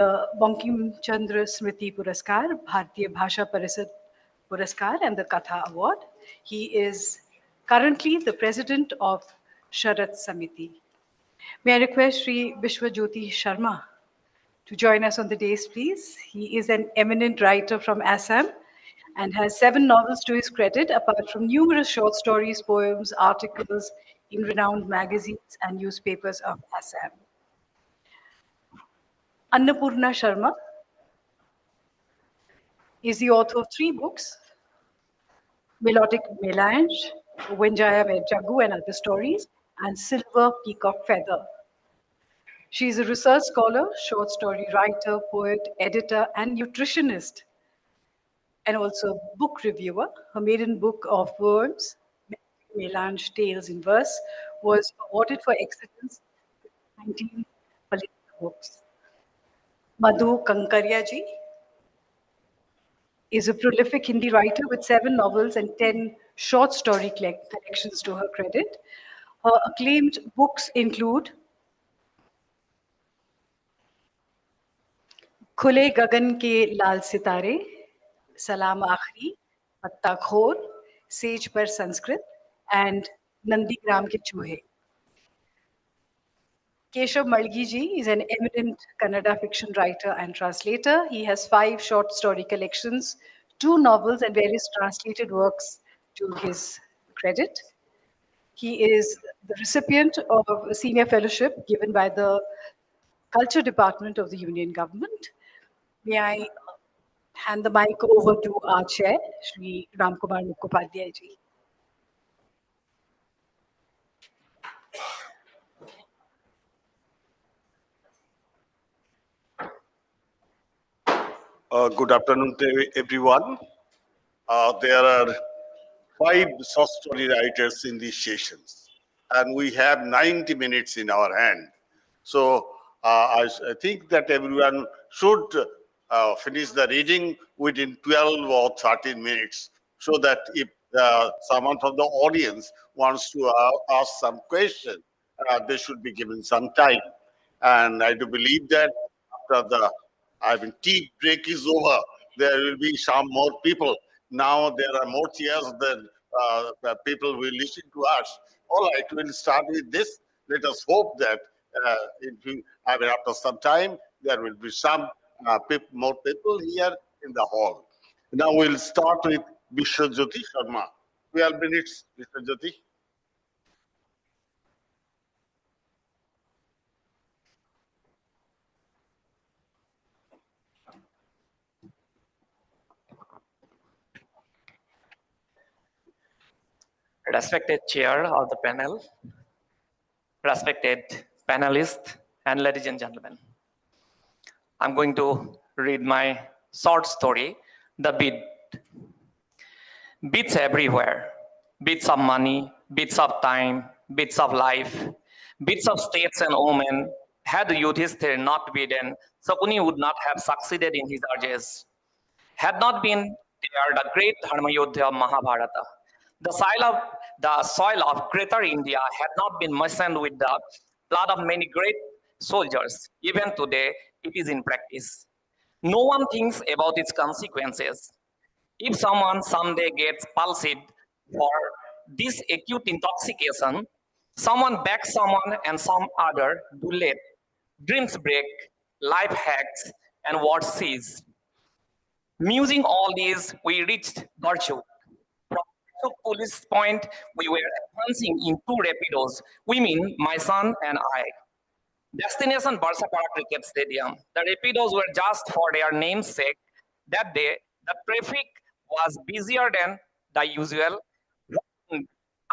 Bankim Chandra Smriti Puraskar, Bharatiya Bhasha Parisad Puraskar, and the Katha Award. He is currently the president of Sharat Samiti. May I request Sri Vishwajyoti Sharma to join us on the dais, please. He is an eminent writer from Assam and has 7 novels to his credit, apart from numerous short stories, poems, articles in renowned magazines and newspapers of Assam. Annapurna Sharma is the author of 3 books, Melodic Melange, Wenjaya Med Jagu and Other Stories, and Silver Peacock Feather. She is a research scholar, short story writer, poet, editor, and nutritionist, and also book reviewer. Her maiden book of poems, Melange Tales in Verse, was awarded for excellence in 19 political books. Madhu Kankaria ji is a prolific Hindi writer with 7 novels and 10 short story collections to her credit. Her acclaimed books include खुले गगन के लाल सितारे, सलाम आखरी, पत्ता खोर, says पर Sanskrit, and Nandigram के चूहे. Keshav Malgi ji is an eminent Kannada fiction writer and translator. He has 5 short story collections, 2 novels, and various translated works to his credit. He is the recipient of a senior fellowship given by the Culture Department of the Union Government. May I hand the mic over to our chair, Shri Ramkumar Mukhopadhyay ji. Good afternoon to everyone. There are 5 short story writers in these sessions, and we have 90 minutes in our hand. So I think that everyone should finish the reading within 12 or 13 minutes, so that if someone from the audience wants to ask some question, they should be given some time. And I do believe that after the tea break is over, there will be some more people. Now there are more chairs than the people will listen to us. All right, we'll start with this. Let us hope that after some time, there will be some more people here in the hall. Now we'll start with Vishwajyoti Sharma. 12 minutes, Vishwajyoti. Respected chair of the panel, respected panelists, and ladies and gentlemen. I'm going to read my short story, The Bid. Bids everywhere. Bids of money, bids of time, bids of life, bids of states and women. Had Yudhishthir not bidden, Sakuni would not have succeeded in his urges. Had not been there the great Dharma Yuddha of Mahabharata. The soil of Greater India had not been moistened with the blood of many great soldiers. Even today, it is in practice. No one thinks about its consequences. If someone someday gets palsied for this acute intoxication, someone backs someone and some other do late. Dreams break, life hacks, and words cease. Musing all these, we reached Garchuk. From Police Point, we were advancing in 2 rapidos, women, my son, and I. Destination Barsapara Cricket Stadium. The rapidos were just for their namesake. That day, the traffic was busier than the usual.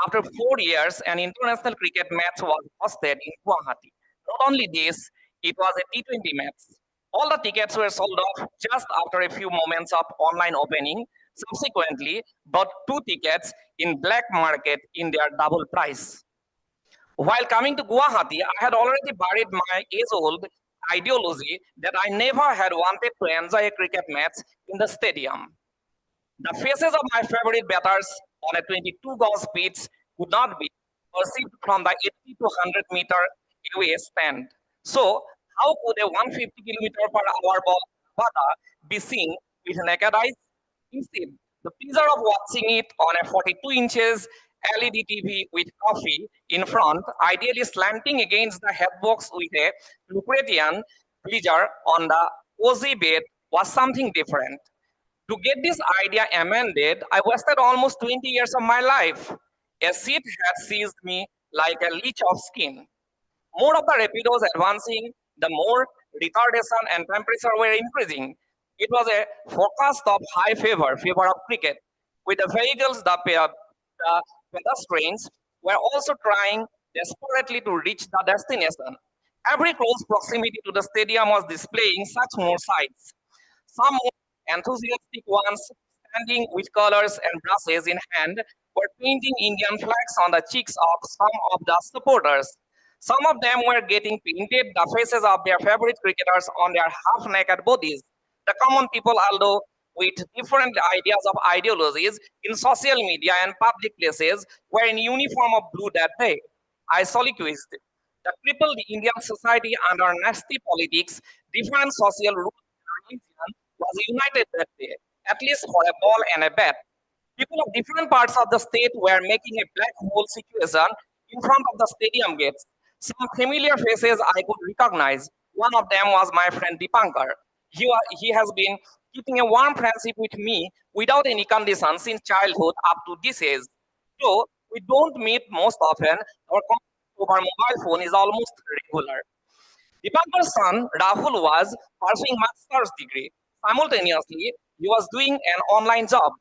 After 4 years, an international cricket match was hosted in Guwahati. Not only this, it was a T20 match. All the tickets were sold off just after a few moments of online opening. Subsequently, bought 2 tickets in black market in their double price. While coming to Guwahati, I had already buried my age-old ideology that I never had wanted to enjoy a cricket match in the stadium. The faces of my favorite batters on a 22-gauge pitch could not be perceived from the 80 to 100 meter away stand. So How could a 150 km per hour ball Narmada be seen with naked eyes? Instead, the pleasure of watching it on a 42 inches LED TV with coffee in front, ideally slanting against the headbox with a Lucretian pleasure on the cozy bed, was something different. To get this idea amended, I wasted almost 20 years of my life. A seat had seized me like a leech of skin. More of the rapidos advancing, the more retardation and temperature were increasing. It was a forecast of high favor of cricket. With the vehicles, the pedestrians were also trying desperately to reach the destination. Every close proximity to the stadium was displaying such more sights. Some more enthusiastic ones, standing with colors and brushes in hand, were painting Indian flags on the cheeks of some of the supporters. Some of them were getting painted the faces of their favorite cricketers on their half-naked bodies. The common people, although with different ideas of ideologies in social media and public places, were in uniform of blue that day. I soliloquized. The crippled Indian society under nasty politics, different social rules and religion was united that day, at least for a ball and a bat. People of different parts of the state were making a black hole situation in front of the stadium gates. Some familiar faces I could recognize. One of them was my friend Dipankar. He has been keeping a warm friendship with me without any condition since childhood up to this age. Though we don't meet most often, our contact over mobile phone is almost regular. Dipankar's son, Rahul, was pursuing master's degree. Simultaneously, he was doing an online job,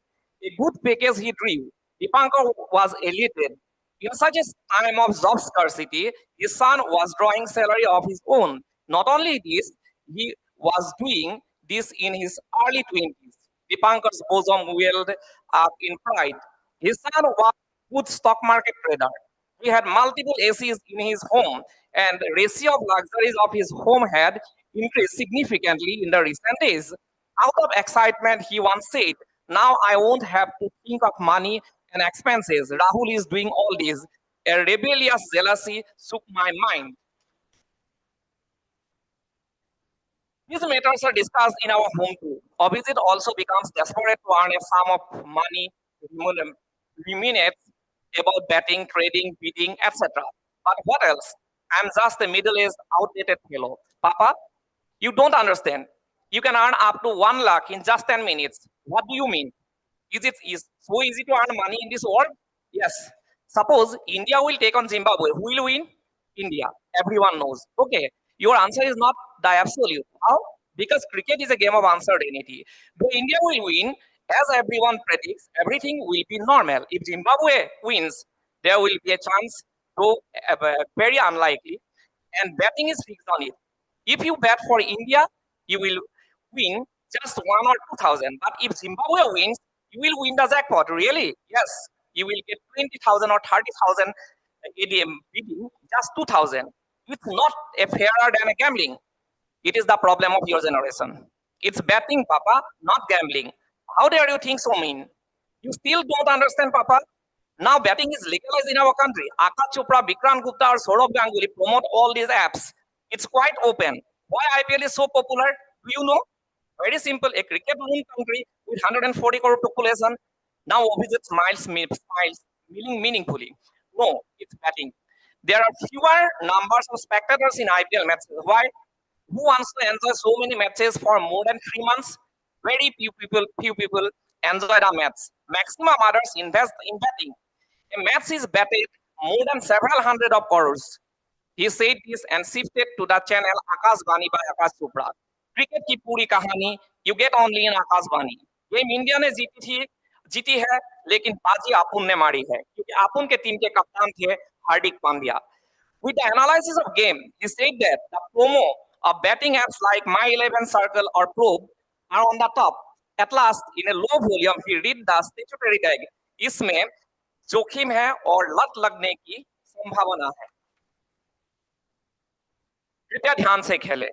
a good package he drew. Dipankar was elated. In such a time of job scarcity, his son was drawing salary of his own. Not only this, he was doing this in his early 20s. Dipankar's bosom welled up in pride. His son was a good stock market trader. He had multiple ACs in his home, and the ratio of luxuries of his home had increased significantly in the recent days. Out of excitement, he once said, "Now I won't have to think of money and expenses. Rahul is doing all this." A rebellious jealousy shook my mind. These matters are discussed in our home too. Abhijit also becomes desperate to earn a sum of money, ruminates about betting, trading, bidding, etc. But what else? I'm just a middle-aged, outdated fellow. Papa, you don't understand. You can earn up to 1 lakh in just 10 minutes. What do you mean? Is so easy to earn money in this world? Yes. Suppose India will take on Zimbabwe. Who will win? India. Everyone knows. Okay. Your answer is not the absolute. How? Because cricket is a game of uncertainty. Though India will win, as everyone predicts, everything will be normal. If Zimbabwe wins, there will be a chance, though very unlikely, and betting is fixed on it. If you bet for India, you will win just 1 or 2,000. But if Zimbabwe wins, you will win the jackpot. Really? Yes. You will get 20,000 or 30,000 ADM bidding, just 2,000. It's not a fairer than a gambling. It is the problem of your generation. It's betting, Papa, not gambling. How dare you think so mean? You still don't understand, Papa? Now betting is legalized in our country. Akash Chopra, Vikrant Gupta, or Saurabh Ganguly promote all these apps. It's quite open. Why IPL is so popular? Do you know? Very simple. A cricket-run country with 140 crore population now visits smiles meaningfully. No, it's betting. There are fewer numbers of spectators in IPL matches. Why? Who wants to enjoy so many matches for more than 3 months? Very few people enjoy the match. Maximum others invest in betting. A match is betted more than several hundred of crores. He said this and shifted to the channel Akash Bani by Akash Chopra. Cricket की पूरी कहानी you get only in Akashvani. Game India ने जीती है लेकिन बाजी आपुन ने मारी है क्योंकि आपुन के टीम के कप्तान थे Hardik Pandya. With the analysis of game, he said that the promo of betting apps like My 11 Circle or Probe are on the top. At last, in a low volume, he read the statutory tag. इसमें जोखिम है और लत लगने की संभावना है। कृपया ध्यान से खेलें।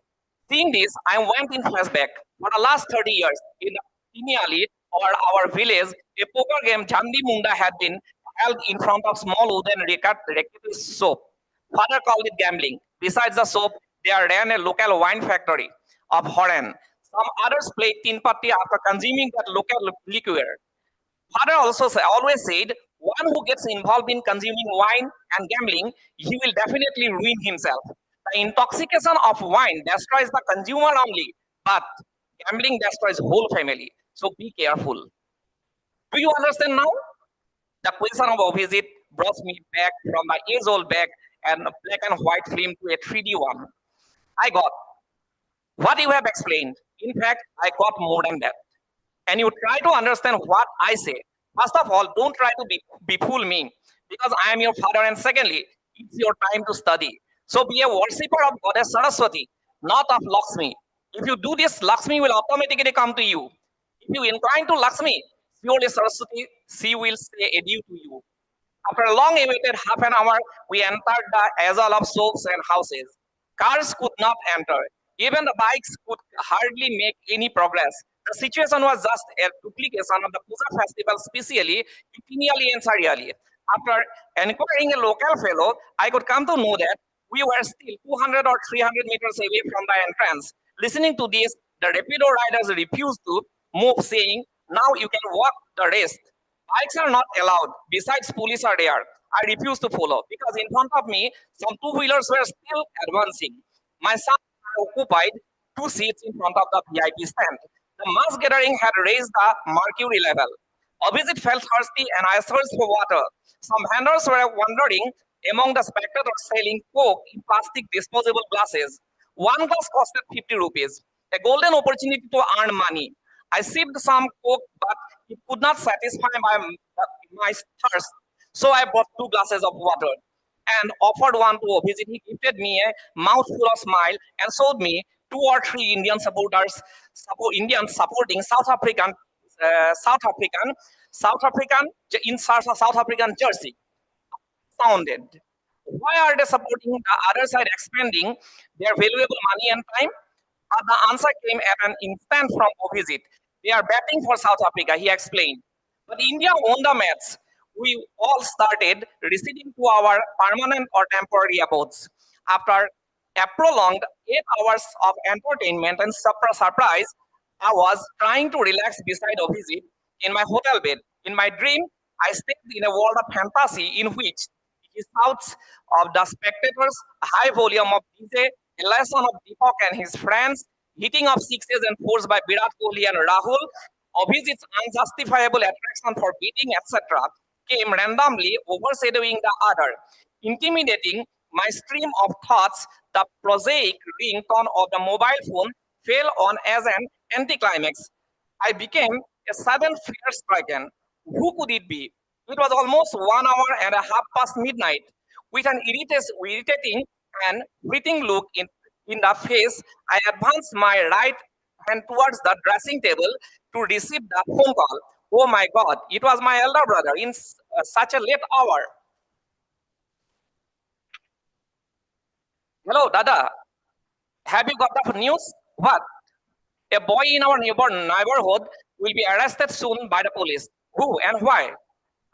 Seeing this, I went in flashback. For the last 30 years, in Tiniali or our village, a poker game, Jandi Munda, had been held in front of small wooden rectangular soap. Father called it gambling. Besides the soap, There ran a local wine factory of Horan. Some others played tin patti after consuming that local liquor. Father also always said, one who gets involved in consuming wine and gambling, he will definitely ruin himself. The intoxication of wine destroys the consumer only, but gambling destroys whole family. So be careful. Do you understand now? The question of opposite brought me back from the age-old back and black and white film to a 3D one. I got what you have explained. In fact, I got more than that. And you try to understand what I say. First of all, don't try to befool me because I am your father. And secondly, it's your time to study. So be a worshipper of Goddess Saraswati, not of Lakshmi. If you do this, Lakshmi will automatically come to you. If you incline to Lakshmi, surely Saraswati, she will say adieu to you. After a long awaited half an hour, we entered the azal of shops and houses. Cars could not enter. Even the bikes could hardly make any progress. The situation was just a duplication of the Puja festival, specially 15 years earlier. After inquiring a local fellow, I could come to know that we were still 200 or 300 meters away from the entrance. Listening to this, the rapido riders refused to move, saying, "Now you can walk the rest." Bikes are not allowed. Besides, police are there. I refuse to follow because in front of me, some two-wheelers were still advancing. My son occupied two seats in front of the VIP stand. The mass gathering had raised the mercury level. Abhijit felt thirsty and I searched for water. Some vendors were wandering among the spectators selling coke in plastic disposable glasses. One glass costed 50 rupees, a golden opportunity to earn money. I sipped some coke, but it could not satisfy my thirst. So I bought two glasses of water and offered one to Abhijit. He gifted me a mouthful of smile and showed me two or three Indians supporting South African in South African jersey. Sounded. Why are they supporting the other side expending their valuable money and time? The answer came at an instant from Abhijit. They are batting for South Africa, he explained. But India won the match. We all started receding to our permanent or temporary abodes. After a prolonged 8 hours of entertainment and surprise, I was trying to relax beside Abhijit in my hotel bed. In my dream, I stepped in a world of fantasy in which he shouts of the spectators, a high volume of DJ, a lesson of Deepak and his friends, hitting of sixes and fours by Virat Kohli and Rahul, Abhijit's unjustifiable attraction for beating, etc., came randomly overshadowing the other, intimidating my stream of thoughts. The prosaic ringtone of the mobile phone fell on as an anticlimax. I became a sudden fear stricken. Who could it be? It was almost 1 hour and a half past midnight. With an irritating and fleeting look in the face, I advanced my right hand towards the dressing table to receive the phone call. Oh my God, it was my elder brother in such a late hour. Hello, Dada. Have you got the news? What? A boy in our neighborhood will be arrested soon by the police. Who and why?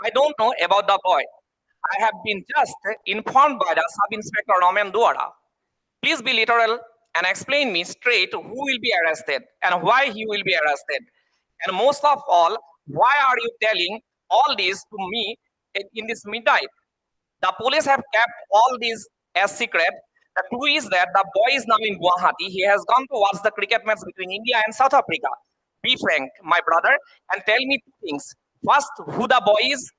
I don't know about the boy. I have been just informed by the sub-inspector Raman Duara. Please be literal and explain me straight who will be arrested and why he will be arrested. And most of all, why are you telling all this to me in this midnight? The police have kept all this as secret. The clue is that the boy is now in Guwahati. He has gone to watch the cricket match between India and South Africa. Be frank, my brother, and tell me two things. First, who the boy is,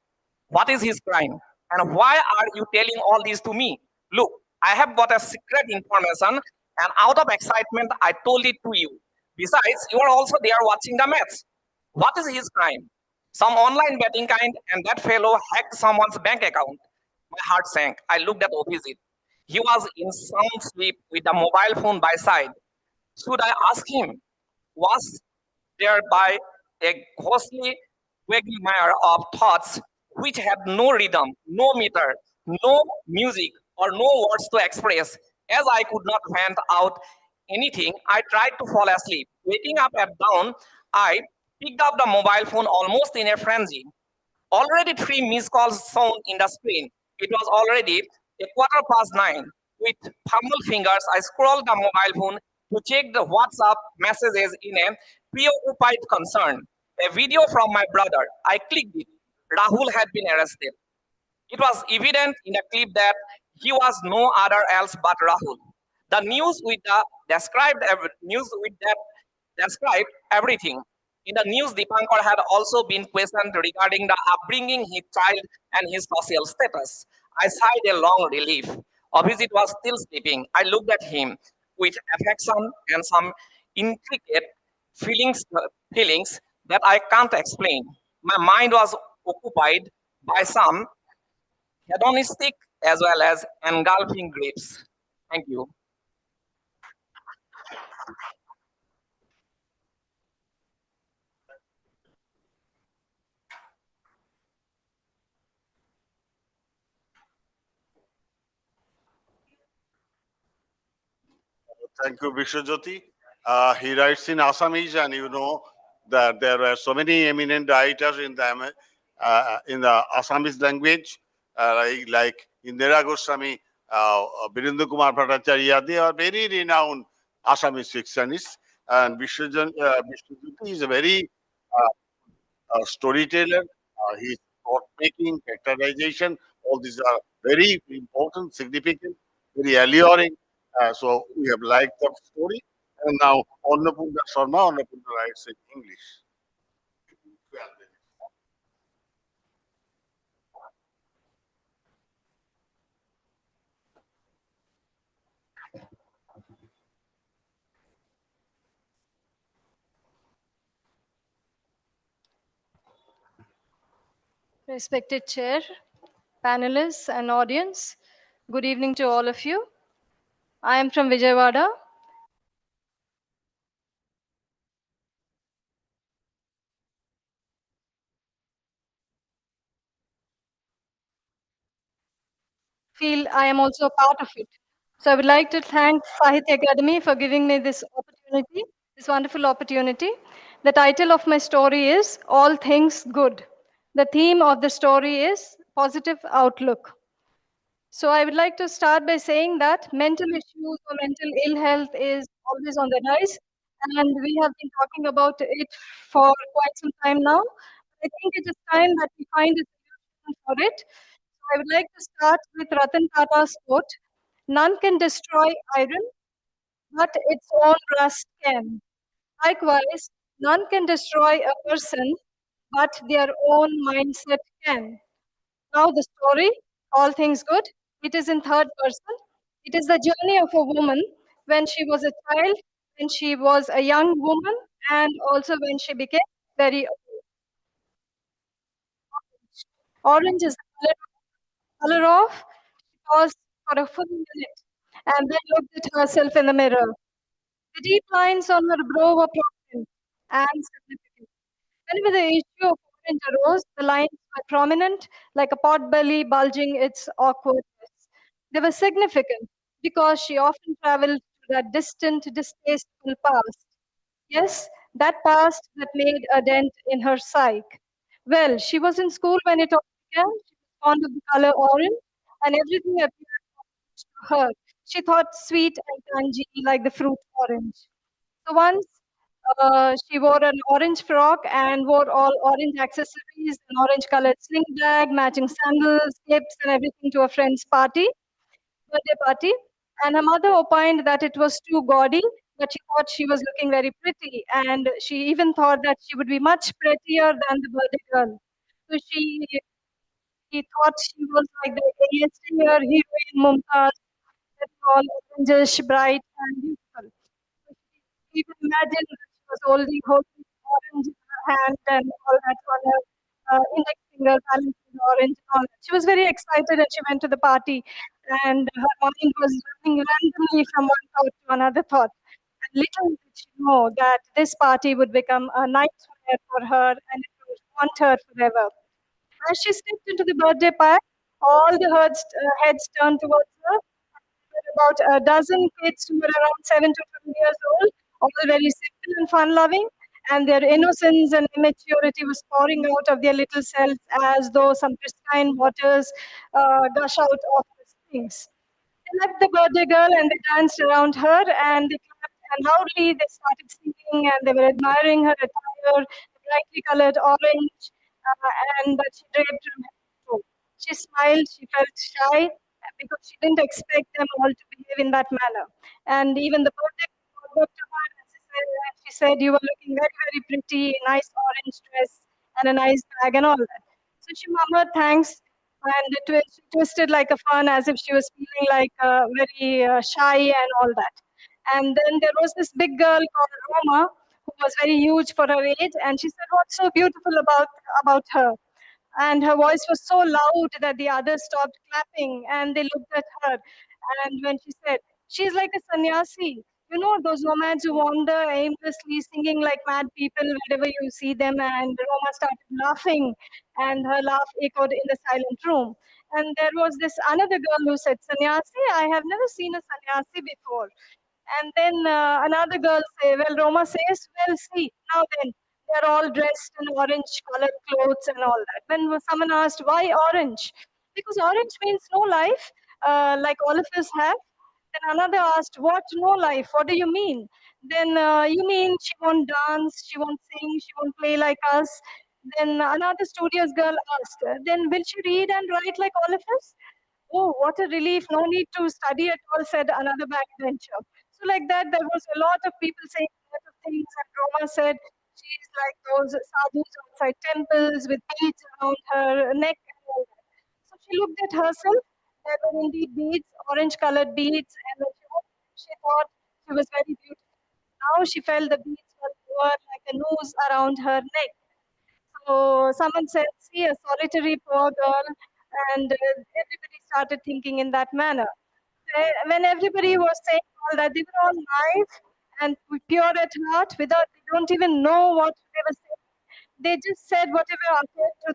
what is his crime, and why are you telling all this to me? Look, I have got a secret information, and out of excitement, I told it to you. Besides, you are also there watching the match. What is his crime? Some online betting kind, and that fellow hacked someone's bank account. My heart sank. I looked at Abhijit. He was in sound sleep with the mobile phone by side. Should I ask him? Was there by a ghostly quagmire of thoughts which had no rhythm, no meter, no music, or no words to express. As I could not vent out anything, I tried to fall asleep. Waking up at dawn, I picked up the mobile phone almost in a frenzy. Already 3 missed calls shown in the screen. It was already 9:15. With pummeled fingers, I scrolled the mobile phone to check the WhatsApp messages in a preoccupied concern. A video from my brother. I clicked it. Rahul had been arrested. It was evident in the clip that he was no other else but Rahul. The news with that described everything. In the news, Dipankar had also been questioned regarding the upbringing his child and his social status. I sighed a long relief. Obviously, it was still sleeping. I looked at him with affection and some intricate feelings that I can't explain. My mind was occupied by some hedonistic as well as engulfing grips. Thank you. Thank you, Vishwajyoti. He writes in Assamese, and you know that there are so many eminent writers in the Assamese language, like Indira Goswami, Birendra Kumar Bhattacharya. They are very renowned Assamese fictionists, and Vishwajyoti is a very storyteller. His thought making, characterization, all these are very important, significant, very alluring. So we have liked the story. And now Annapurna Sharma, Annapurna writes in English. Respected Chair, panelists, and audience, good evening to all of you. I am from Vijayawada. Feel I am also a part of it. So I would like to thank Sahitya Academy for giving me this opportunity, this wonderful opportunity. The title of my story is All Things Good. The theme of the story is Positive Outlook. So I would like to start by saying that mental issues or mental ill health is always on the rise, and we have been talking about it for quite some time now. I think it is time that we find a solution for it. So I would like to start with Ratan Tata's quote: "None can destroy iron, but its own rust can. Likewise, none can destroy a person, but their own mindset can." Now, the story, All Things Good, it is in third person. It is the journey of a woman when she was a child, when she was a young woman, and also when she became very old. Orange is the color of, she paused for a full minute and then looked at herself in the mirror. The deep lines on her brow were prominent and significant. Whenever the issue of orange arose, the lines were prominent, like a pot belly bulging its awkwardness. They were significant because she often traveled to that distant, distasteful past. Yes, that past that made a dent in her psyche. Well, she was in school when it all began. She was fond of the color orange, and everything appeared orange to her. She thought sweet and tangy like the fruit orange. So once she wore an orange frock and wore all orange accessories, an orange colored sling bag, matching sandals, clips, and everything to a friend's birthday party. And her mother opined that it was too gaudy, but she thought she was looking very pretty. And she even thought that she would be much prettier than the birthday girl. So he thought she was like the A-lister heroine Mumtaz, that's all orangish, bright, and beautiful. So she even imagined that she was holding orange in her hand and all that on her index finger, balancing the orange and all that. She was very excited and she went to the party, and her mind was running randomly from one thought to another thought. And little did she know that this party would become a nightmare for her and it would haunt her forever. As she stepped into the birthday pie, all the heads turned towards her. There were about a dozen kids who were around 7 to 12 years old, all very simple and fun-loving, and their innocence and immaturity was pouring out of their little selves as though some pristine waters gush out of the springs. They left the birthday girl and they danced around her and they clapped and loudly they started singing and they were admiring her attire, the brightly colored orange, and that she draped from head to toe. She smiled, she felt shy because she didn't expect them all to behave in that manner. And even the birthday girl walked up to her and she said, "You were looking very, very pretty, nice orange dress and a nice bag and all that." So she murmured thanks and she twisted like a fern as if she was feeling like very shy and all that. And then there was this big girl called Roma who was very huge for her age, and she said, "What's so beautiful about her?" And her voice was so loud that the others stopped clapping and they looked at her. And when she said, "She's like a sannyasi, you know, those nomads who wander aimlessly singing like mad people wherever you see them." And Roma started laughing, and her laugh echoed in the silent room. And there was this another girl who said, "Sannyasi, I have never seen a sannyasi before." And then another girl say, "Well, Roma says, well, see, now then, they're all dressed in orange colored clothes and all that." When someone asked, "Why orange?" "Because orange means no life, like all of us have." Then another asked, "What, no life? What do you mean?" Then, "You mean she won't dance, she won't sing, she won't play like us?" Then another studious girl asked, "Then will she read and write like all of us?" "Oh, what a relief. No need to study at all," said another backbencher. So, like that, there was a lot of people saying a lot of things. And Roma said she's like those sadhus outside temples with beads around her neck and all that. So, she looked at herself. There were indeed beads, orange colored beads. And when she thought she was very beautiful. Now she felt the beads were like a noose around her neck. So someone said, "See, a solitary poor girl," and everybody started thinking in that manner. When everybody was saying all that, they were all naive and pure at heart, without they don't even know what they were saying. They just said whatever occurred to them.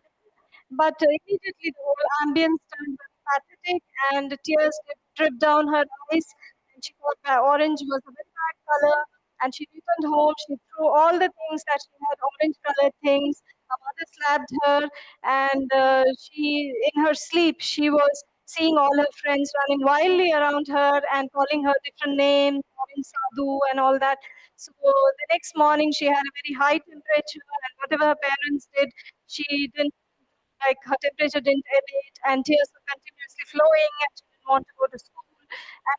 But immediately the whole ambience turned very pathetic, and tears dripped down her eyes. And she thought that orange was a very bad color. And she returned home. She threw all the things that she had, orange colored things. Her mother slapped her, and in her sleep, she was seeing all her friends running wildly around her and calling her different names, calling Sadhu and all that. So the next morning, she had a very high temperature, and whatever her parents did, she didn't like her temperature didn't elevate and tears were continuously flowing and she didn't want to go to school. And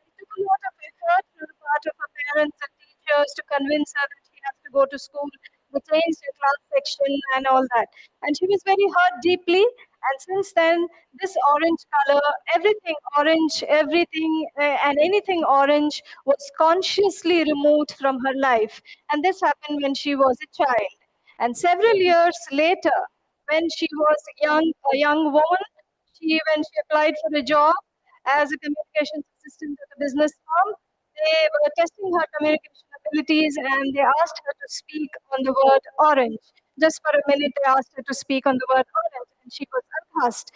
it took a lot of effort on the part of her parents and teachers to convince her that she has to go to school. They changed her class section and all that. And she was very hurt deeply. And since then, this orange color, everything orange, everything and anything orange was consciously removed from her life. And this happened when she was a child. And several years later, when she was a young woman, when she applied for a job as a communications assistant at a business firm, they were testing her communication abilities and they asked her to speak on the word orange. Just for a minute, they asked her to speak on the word orange, and she was aghast.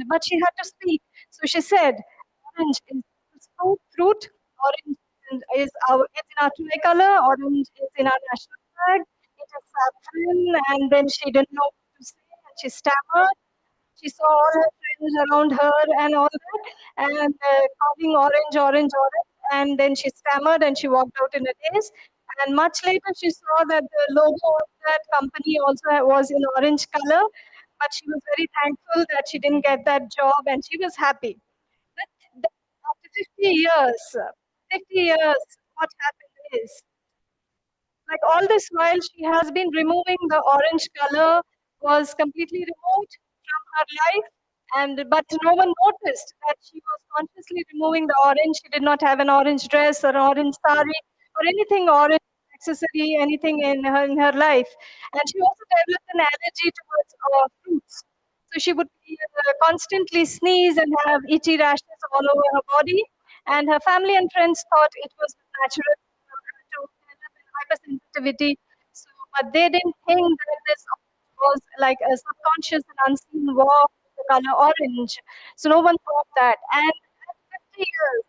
But she had to speak. So she said, "Orange is fruit. Orange is in our tricolor. Orange is in our national flag. It is saffron." And then she didn't know what to say, and she stammered. She saw all her friends around her and all that, and calling orange, orange, orange. And then she stammered and she walked out in a daze. And much later, she saw that the logo of that company also was in orange color. But she was very thankful that she didn't get that job and she was happy. But after 50 years, 50 years, what happened is like all this while, she has been removing the orange color, was completely removed from her life, and but no one noticed that she was consciously removing the orange. She did not have an orange dress or orange sari or anything orange accessory, anything in her life. And she also developed an allergy towards fruits. So she would constantly sneeze and have itchy rashes all over her body. And her family and friends thought it was natural for her to develop an hypersensitivity. So, but they didn't think that this was like a subconscious and unseen war with the color orange. So no one thought that. And at 50 years,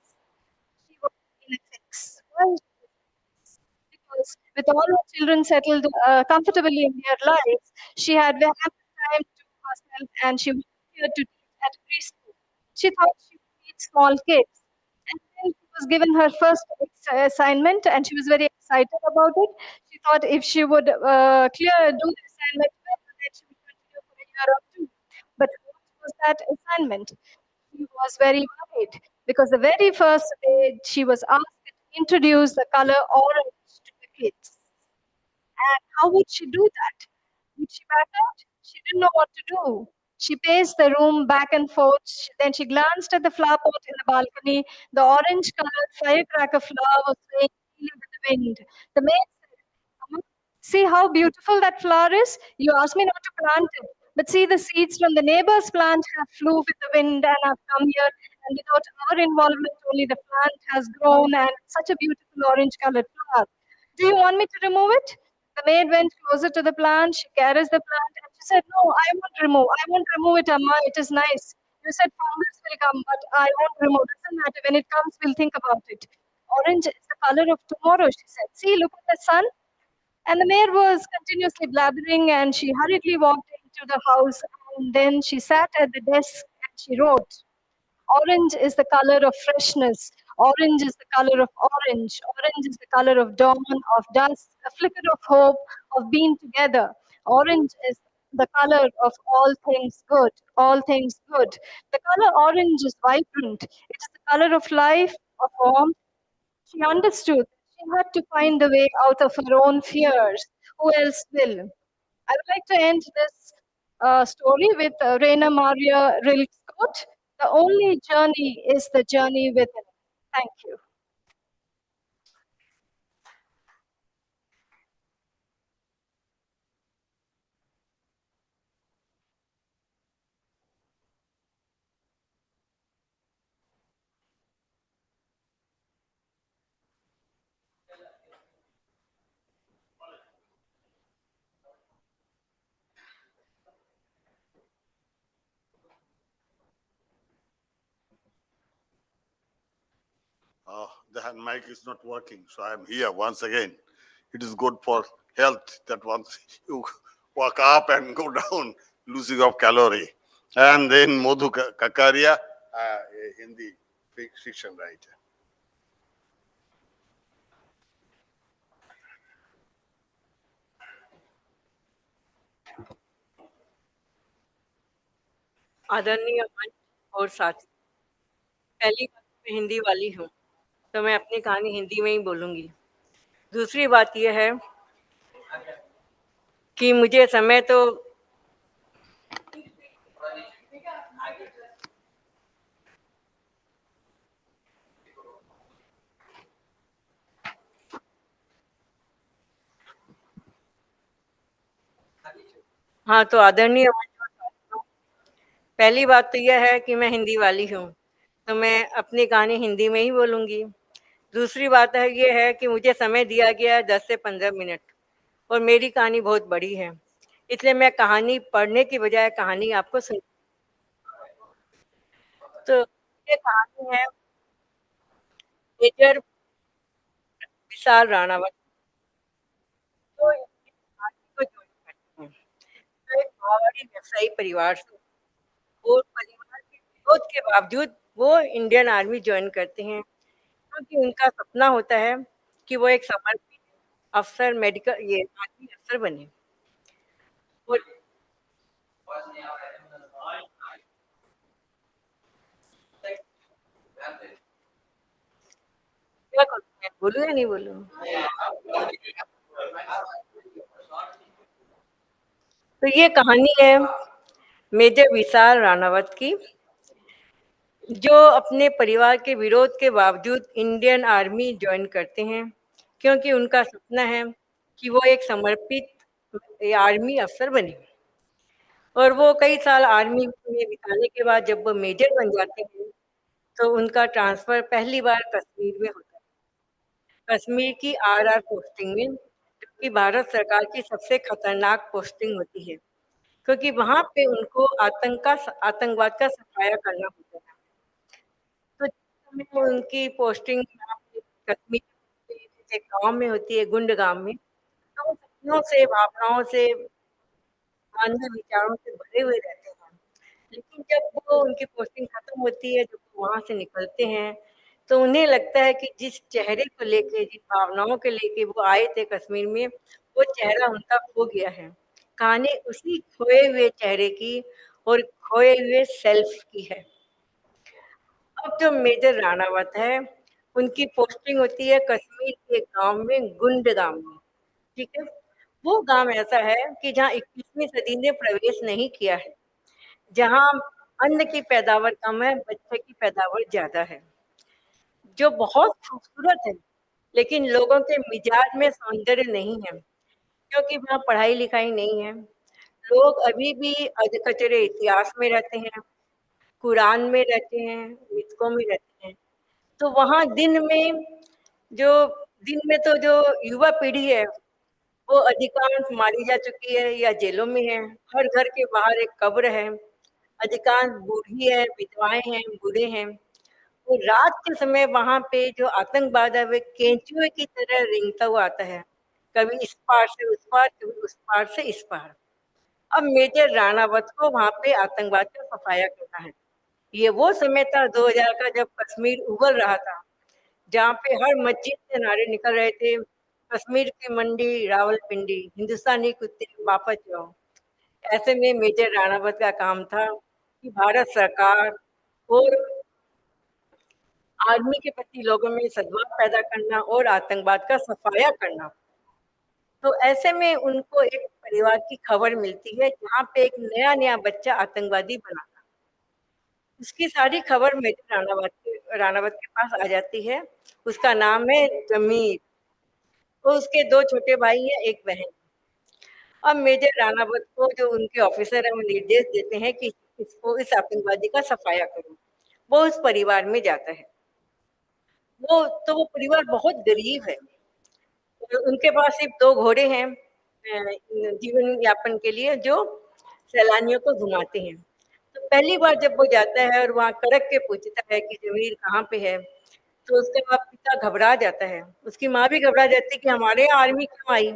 she was in a fix. Why? Because with all her children settled comfortably in their lives, she had ample time to herself and she volunteered to teach at a preschool. She thought she would teach with small kids. And then she was given her first assignment, and she was very excited about it. She thought if she would do the assignment well, then she would continue for a year or two. But what was that assignment? She was very worried because the very first day she was asked to introduce the color orange to the kids. And how would she do that? Would she back out? She didn't know what to do. She paced the room back and forth. Then she glanced at the flower pot in the balcony. The orange colored firecracker flower was swaying freely with the wind. The maid said, "Amma, see how beautiful that flower is? You asked me not to plant it. But see, the seeds from the neighbor's plant have flew with the wind and have come here. And without our involvement, only the plant has grown and it's such a beautiful orange colored flower. Do you want me to remove it?" The maid went closer to the plant. She caressed the plant and she said, "No, I won't remove. I won't remove it, Amma. It is nice. You said fungus will come, but I won't remove. Doesn't matter. When it comes, we'll think about it. Orange is the color of tomorrow," she said. "See, look at the sun." And the maid was continuously blabbering and she hurriedly walked into the house and then she sat at the desk and she wrote. Orange is the color of freshness. Orange is the color of orange. Orange is the color of dawn, of dusk, a flicker of hope, of being together. Orange is the color of all things good, all things good. The color orange is vibrant. It is the color of life, of warmth. She understood she had to find a way out of her own fears. Who else will? I would like to end this story with Raina Maria Rilke's quote: "The only journey is the journey within." Thank you. The hand mic is not working, so I'm here once again. It is good for health that once you walk up and go down, losing of calorie. And then Madhu Kakaria, a Hindi fiction writer. आदरणीय मंच और साथी, पहली बात मैं हिंदी वाली हूँ, तो मैं अपनी कहानी हिंदी में ही बोलूँगी। दूसरी बात ये है कि मुझे समय तो हाँ, तो आदरणीय मंच और साथियों, पहली बात तो यह है कि मैं हिंदी वाली हूँ, तो मैं अपनी कहानी हिंदी में ही बोलूँगी। दूसरी बात है ये है कि मुझे समय दिया गया है 10 से 15 मिनट और मेरी कहानी बहुत बड़ी है, इसलिए मैं कहानी पढ़ने की बजाय कहानी आपको सुन। तो ये कहानी है मेजर विशाल राणावत, जो आर्मी को ज्वाइन करते हैं। तो एक मारवाड़ी व्यवसायी परिवार से और परिवार के विरोध के बावजूद वो इंडियन आर्मी ज्वाइन करते हैं, क्योंकि उनका सपना होता है कि वो एक समर्पित अफसर मेडिकल ये आर्मी अफसर बने। और क्या करूँ मैं, बोलूँ या नहीं बोलूँ? तो ये कहानी है मेजर विशाल राणावत की, जो अपने परिवार के विरोध के बावजूद इंडियन आर्मी ज्वाइन करते हैं, क्योंकि उनका सपना है कि वो एक समर्पित आर्मी अफसर बने। और वो कई साल आर्मी में बिताने के बाद जब वो मेजर बन जाते हैं, तो उनका ट्रांसफर पहली बार कश्मीर में होता है। कश्मीर की आरआर पोस्टिंग में, जो कि भारत सरकार की सबसे खतरनाक पोस्टिंग होती है, क्योंकि वहाँ पे उनको आतंकवाद का सफाया करना होता है। तो जिस समय उनकी पोस्टिंग यहाँ पे कश्मीर के एक गाँव में होती है, गुंड गाँव में, तो वो सपनों से, भावनाओं से, मानवीय विचारों से भरे हुए रहते हैं। लेकिन जब वो उनकी पोस्टिंग खत्म होती है, जब वो वहाँ से निकलते हैं, तो उन्हें लगता है कि जिस चेहरे को लेके, जिस भावनाओं को लेके वो आए थे कश्मीर में, वो चेहरा उनका खो गया है। कहानी उसी खोए हुए चेहरे की और खोए हुए सेल्फ की है। अब जो मेजर राणावत है, उनकी पोस्टिंग होती है कश्मीर के गांव में, गुंड गांव में। ठीक है, वो गांव ऐसा है कि जहाँ 21वीं सदी ने प्रवेश नहीं किया है, जहाँ अन्न की पैदावार कम है, बच्चे की पैदावार ज्यादा है, जो बहुत खूबसूरत है, लेकिन लोगों के मिजाज में सौंदर्य नहीं है, क्योंकि वहाँ पढ़ाई लिखाई नहीं है। लोग अभी भी अधकचरे इतिहास में रहते हैं, कुरान में रहते हैं, मिथकों में रहते हैं। तो वहाँ जो दिन में तो जो युवा पीढ़ी है, वो अधिकांश मारी जा चुकी है या जेलों में है। हर घर के बाहर एक कब्र है। अधिकांश बूढ़ी है, विधवाएं हैं, बूढ़े हैं। वो रात के समय वहां पे जो आतंकवाद है, वे केंचुए की तरह रेंगता हुआ आता है, कभी इस पार से उस पार, कभी उस पार से इस पार। अब मेजर राणावत को वहां पे आतंकवाद का सफाया करना है। ये वो समय था 2000 का, जब कश्मीर उबल रहा था, जहाँ पे हर मस्जिद से नारे निकल रहे थे, कश्मीर की मंडी रावलपिंडी, हिंदुस्तानी कुत्ते वापस जाओ। ऐसे में मेजर राणावत का काम था कि भारत सरकार और आर्मी के प्रति लोगों में सद्भाव पैदा करना और आतंकवाद का सफाया करना। तो ऐसे में उनको एक परिवार की खबर मिलती है, जहाँ पे एक नया नया बच्चा आतंकवादी बना था। उसकी सारी खबर मेजर राणावत के पास आ जाती है। उसका नाम है जमीर। तो उसके दो छोटे भाई हैं, एक बहन। अब मेजर राणावत को जो उनके ऑफिसर है, वो निर्देश देते हैं कि इसको, इस आतंकवादी का सफाया करो। वो उस परिवार में जाता है। वो परिवार बहुत गरीब है। उनके पास सिर्फ दो घोड़े हैं जीवन यापन के लिए, जो सैलानियों को घुमाते हैं। तो पहली बार जब वो जाता है और वहाँ कड़क के पूछता है कि जमीर कहाँ पे है, तो उसका पिता घबरा जाता है, उसकी माँ भी घबरा जाती है कि हमारे यहाँ आर्मी क्यों आई।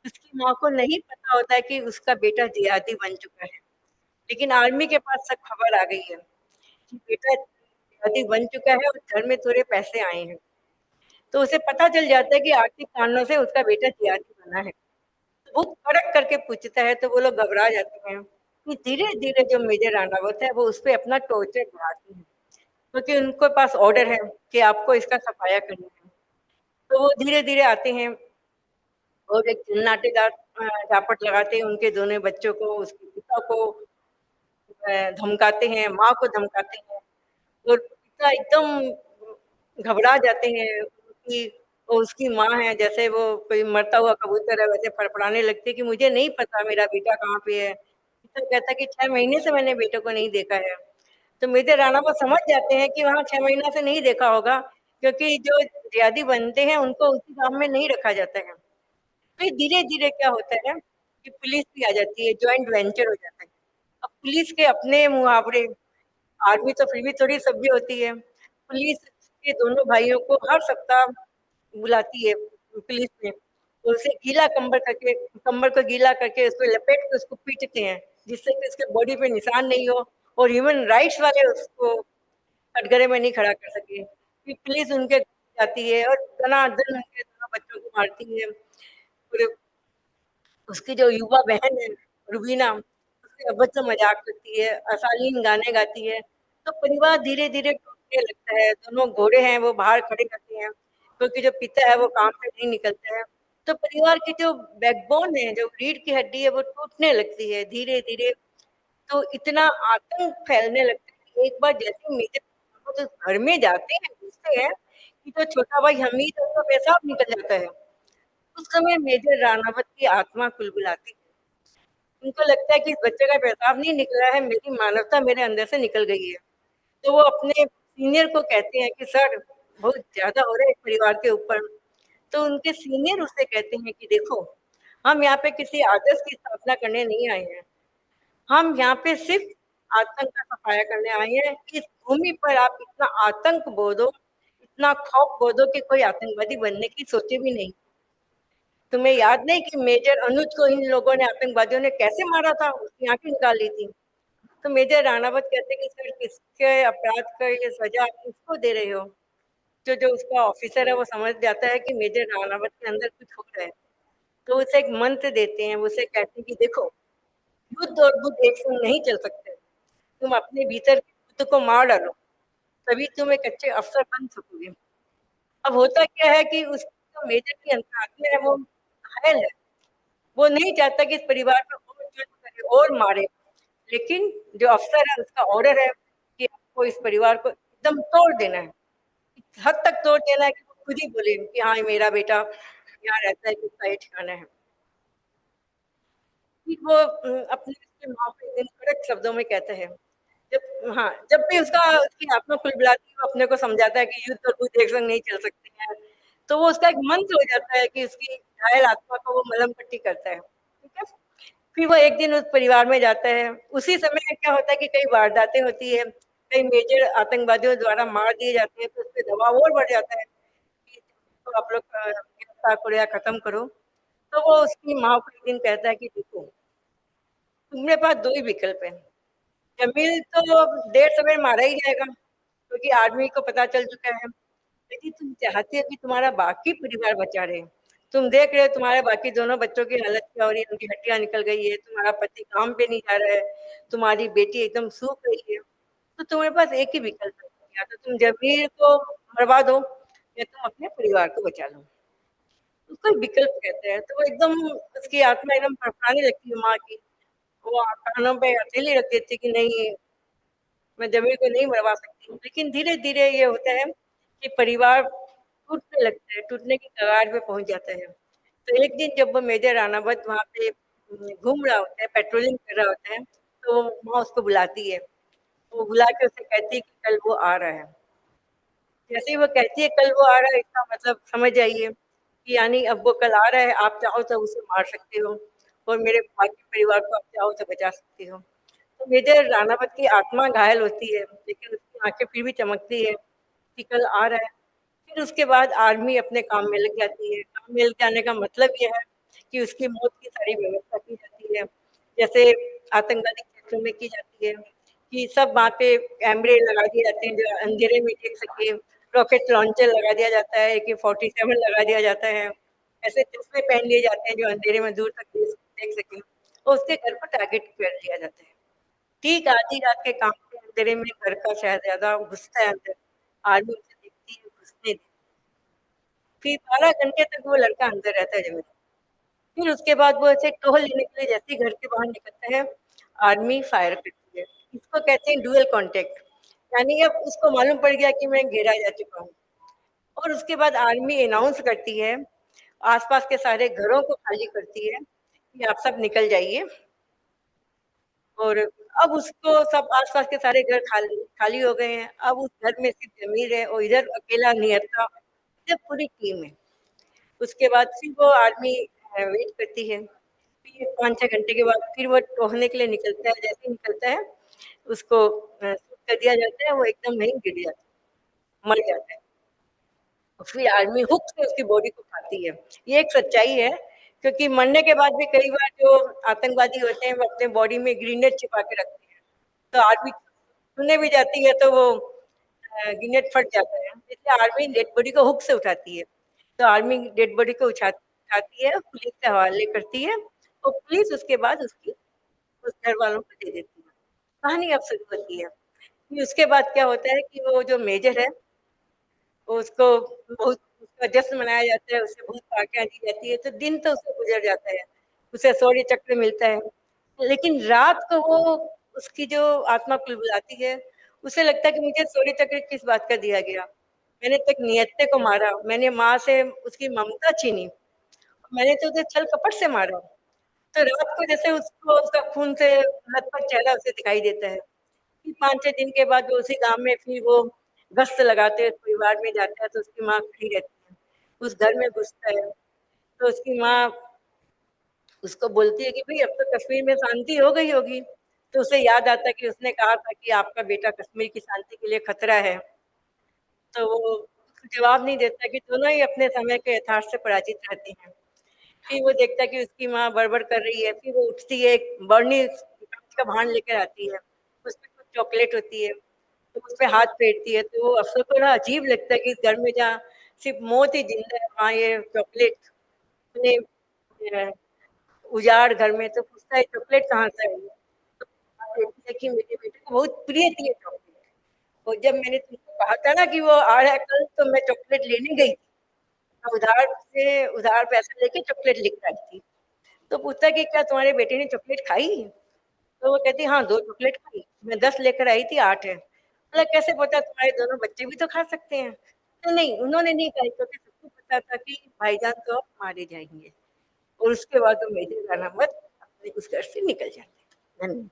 उसकी माँ को नहीं पता होता है कि उसका बेटा जिहादी बन चुका है, लेकिन आर्मी के पास सब खबर आ गई है कि बेटा जिहादी बन चुका है और घर में थोड़े पैसे आए हैं। तो उसे पता चल जाता है कि आर्थिक कारणों से उसका बेटा जिहादी बना है। तो वो कड़क करके पूछता है, तो वो लोग घबरा जाते हैं कि धीरे धीरे जो मेजर राणावत है, वो उस पर अपना टॉर्चर बढ़ाते हैं, क्योंकि उनके पास ऑर्डर है कि आपको इसका सफाया करना है। तो वो धीरे धीरे आते हैं और एक नाटेदार झापट लगाते हैं उनके दोनों बच्चों को, उसके पिता को धमकाते हैं, माँ को धमकाते हैं। और पिता एकदम घबरा जाते हैं कि वो उसकी माँ है, जैसे वो कोई मरता हुआ कबूतर है, वैसे फड़फड़ाने लगती है कि मुझे नहीं पता मेरा बेटा कहाँ पे है। पिता कहता है कि 6 महीने से मैंने बेटे को नहीं देखा है। तो मेजर राणा वो समझ जाते हैं कि वहाँ 6 महीना से नहीं देखा होगा, क्योंकि जो जिहादी बनते हैं उनको उसी गांव में नहीं रखा जाता है। फिर धीरे धीरे क्या होता है कि पुलिस भी आ जाती है, ज्वाइंट वेंचर हो जाता है। अब पुलिस के अपने मुहावरे, आर्मी तो फिर भी थोड़ी सभ्य होती है। पुलिस के दोनों भाइयों को हर सप्ताह बुलाती है पुलिस में, और उसे गीला कंबल को गीला करके उसको लपेट के उसको पीटते हैं, जिससे कि उसके बॉडी पे निशान नहीं हो और ह्यूमन राइट्स वाले उसको कटघरे में नहीं खड़ा कर सके। फिर पुलिस उनके घर जाती है और दनादन उनके दोनों बच्चों को मारती है। और उसकी जो युवा बहन है रुबीना, उससे अभद्र मजाक करती है, अशालीन गाने गाती है। तो परिवार धीरे धीरे टूटने लगता है। दोनों घोड़े हैं वो बाहर खड़े रहते हैं, क्योंकि जो पिता है वो काम पे नहीं निकलता है। तो परिवार की जो बैकबोन है, जो रीढ़ की हड्डी है, वो टूटने लगती है धीरे धीरे। तो इतना आतंक फैलने लगता है कि एक बार जैसे मेरे तो घर में जाते हैं, पूछते हैं कि जो छोटा भाई हमीद है उसका पेशाब निकल जाता है। उस समय मेजर राणावत की आत्मा कुलकुलाती है। उनको लगता है कि इस बच्चे का पेशाब नहीं निकला है, मेरी मानवता मेरे अंदर से निकल गई है। तो वो अपने सीनियर को कहते हैं कि सर, बहुत ज्यादा हो रहा है परिवार के ऊपर। तो उनके सीनियर उससे कहते हैं कि देखो, हम यहाँ पे किसी आदर्श की स्थापना करने नहीं आए हैं, हम यहाँ पे सिर्फ आतंक का सफाया करने आए हैं। इस भूमि पर आप इतना आतंक बोधो, इतना खौफ बोधो कि कोई आतंकवादी बनने की सोचे भी नहीं। तुम्हें याद नहीं कि मेजर अनुज को इन लोगों ने, आतंकवादियों ने कैसे मारा था, उसकी आंखें निकाल ली थी। तो मेजर राणावत कहते हैं कि सर किसके अपराध का ये सजा आप किसको दे रहे हो? जो जो उसका ऑफिसर है वो समझ जाता है कि मेजर राणावत के अंदर कुछ हो रहा है, तो उसे एक मंत्र देते हैं, उसे कहते हैं कि देखो, युद्ध और बुद्ध एक संग नहीं चल सकते, तुम अपने भीतर के बुद्ध को मार डालो, तभी तुम एक अच्छे अफसर बन सकोगे। अब होता क्या है कि उस जो मेजर की अंतरात्मा है वो घायल है, वो नहीं चाहता कि इस परिवार पर और जुल्म करे और मारे, लेकिन जो अफसर है उसका ऑर्डर है कि आपको इस परिवार को एकदम तोड़ देना है, इस हद तक तोड़ देना है कि वो खुद ही बोले कि हाँ ये मेरा बेटा यहाँ रहता है, किसका ये ठिकाना है। फिर वो अपनी उसकी माँ को एक दिन कड़क शब्दों में कहता है, जब भी उसकी आत्मा कुलबुलाती है, वो अपने को समझाता है कि युद्ध और बुद्ध एक संग नहीं चल सकते हैं, तो वो उसका एक मंत्र हो जाता है कि उसकी घायल आत्मा को वो मलहम पट्टी करता है, ठीक है। फिर वो एक दिन उस परिवार में जाता है, उसी समय क्या होता है कि कई वारदातें होती है, कई मेजर आतंकवादियों द्वारा मार दिए जाते हैं, तो उस पर दबाव और बढ़ जाता है कि तो आप लोग गिरफ्तार करो या खत्म करो। तो वो उसकी माँ को एक दिन कहता है कि देखो, तुम्हारे पास दो ही विकल्प है, जमील तो देर सवेर मारा ही जाएगा क्योंकि आदमी को पता चल चुका है, लेकिन तुम चाहती हो कि तुम्हारा बाकी परिवार बचा रहे। तुम देख रहे हो तुम्हारे बाकी दोनों बच्चों की हालत क्या हो रही है, उनकी हड्डियां निकल गई है, तुम्हारा पति काम पे नहीं जा रहा है, तुम्हारी बेटी एकदम सूख गई है, तो तुम्हारे पास एक ही विकल्प है, या तो तुम जमीर को मरवा दो या तुम अपने परिवार को बचा लो। उसको विकल्प कहते हैं। तो वो एकदम उसकी आत्मा एकदम फड़फड़ाने लगती है माँ की, वो कानों पे हथेली रख देती कि नहीं, मैं जमीर को नहीं मरवा सकती। लेकिन धीरे धीरे ये होता है कि परिवार टूटने लगता है, टूटने की कगार पे पहुंच जाता है। तो एक दिन जब वो मेजर राणावत वहाँ पे घूम रहा होता है, पेट्रोलिंग कर रहा होता है, तो वहाँ उसको बुलाती है, वो बुला के उसे कहती है कि कल वो आ रहा है। जैसे ही वो कहती है कल वो आ रहा है, इसका मतलब समझ जाइए कि यानी अब वो कल आ रहा है, आप चाहो तो उसे मार सकते हो और मेरे बाकी परिवार को आप चाहो तो बचा सकते हो। तो मेजर राणावत की आत्मा घायल होती है, लेकिन उसकी आंखें फिर भी चमकती है कि कल आ रहा है। फिर उसके बाद आर्मी अपने काम में लग जाती है। काम में लग जाने का मतलब ये है कि उसकी मौत की सारी व्यवस्था की जाती है, जैसे आतंकवादी क्षेत्रों में की जाती है कि सब वहाँ पे कैमरे लगा दिए जाते हैं जो अंधेरे में देख सके, रॉकेट लॉन्चर लगा दिया जाता है, AK-47 लगा दिया जाता है, ऐसे चश्मे पहन लिए जाते हैं जो अंधेरे में दूर तक देख सके, और उसके घर को टारगेट कर दिया जाता है। ठीक आधी रात के काम के अंधेरे में घर का शहजादा घुसता है अंदर, आर्मी उसे देखती है, घुसने देती है। फिर 12 घंटे तक वो लड़का अंदर रहता है जमीन। फिर उसके बाद वो ऐसे टहल लेने के लिए जैसे ही घर के बाहर निकलता है, आर्मी फायर करती है। इसको कहते हैं डुअल कॉन्टैक्ट, यानी अब उसको मालूम पड़ गया कि मैं घेरा जा चुका हूँ। और उसके बाद आर्मी अनाउंस करती है, आसपास के सारे घरों को खाली करती है कि आप सब निकल जाइए। और अब उसको सब आसपास के सारे घर खाली खाली हो गए हैं। अब उस घर में सिर्फ जमीर है और इधर अकेला निहत्था, इधर पूरी टीम है। उसके बाद फिर वो आर्मी वेट करती है, फिर 5-6 घंटे के बाद फिर वो टहलने के लिए निकलता है। जैसे ही निकलता है उसको शूट कर दिया जाता है, वो एकदम वहीं गिर जाता है, मर जाता है। और फिर आर्मी हुक से उसकी बॉडी को खाती है। ये एक सच्चाई है, क्योंकि मरने के बाद भी कई बार जो आतंकवादी होते हैं वो अपने बॉडी में ग्रेनेड छिपा के रखते हैं, तो आर्मी छूने भी जाती है तो वो ग्रेनेड फट जाता है, इसलिए आर्मी डेड बॉडी को हुक से उठाती है। तो आर्मी डेड बॉडी को उठाती है, पुलिस के हवाले करती है, और पुलिस उसके बाद उसकी उस घर वालों को दे देती है। कहानी अब शुरू होती है। फिर उसके बाद क्या होता है कि वो जो मेजर है उसको बहुत उसका जश्न मनाया जाता है, उसे बहुत पार्टियाँ दी जाती है, तो दिन तो उससे गुजर जाता है, उसे शौर्य चक्र मिलता है। लेकिन रात को वो उसकी जो आत्मा कुलबुलाती है, उसे लगता है कि मुझे शौर्य चक्र किस बात का दिया गया? मैंने तो एक नियत्ते को मारा, मैंने माँ से उसकी ममता छीनी, मैंने तो उसे छल कपट से मारा। तो रात को जैसे उसको उसका खून से लथपथ चेहरा उसे दिखाई देता है। फिर 5-6 दिन के बाद वो उसी गाँव में फिर वो गश्त लगाते हैं, परिवार में जाता है तो उसकी माँ खड़ी रहती है। उस घर में घुसता है, तो उसकी माँ उसको बोलती है कि भई अब तो कश्मीर में शांति हो गई होगी। तो उसे याद आता है कि उसने कहा था कि आपका बेटा कश्मीर की शांति के लिए खतरा है। तो वो उसको जवाब नहीं देता कि दोनों ही अपने समय के यथार्थ से पराजित रहते हैं। फिर वो देखता है कि उसकी माँ बड़बड़ कर रही है, फिर वो उठती है, एक बरनी काँच का भांड लेकर आती है, चॉकलेट होती है, तो उस पे हाथ फेरती है, तो वो अफसर को ना अजीब लगता है कि इस घर में जहाँ सिर्फ मौत ही जिंदा है, वहाँ ये चॉकलेट अपने उजाड़ घर में, तो पूछता है चॉकलेट कहाँ से आई? तो कहती है कि मेरे बेटे को बहुत प्रिय थी ये चॉकलेट, और जब मैंने तुमको कहा था ना कि वो आ रहा है कल, तो मैं चॉकलेट लेने गई थी, मैं उधार पैसा लेके चॉकलेट लेकर आई थी। तो पूछता है कि क्या तुम्हारे बेटे ने चॉकलेट खाई? तो वो कहती हाँ 2 चॉकलेट खाई, मैं 10 लेकर आई थी, 8 है। बोला कैसे पता, तुम्हारे दोनों बच्चे भी तो खा सकते हैं? तो नहीं, उन्होंने नहीं खाई क्योंकि सबको पता था कि भाईजान तो अब मारे जाएंगे, और उसके बाद वो मेजर अनामत अपने उस घर से निकल जाते। धन्यवाद।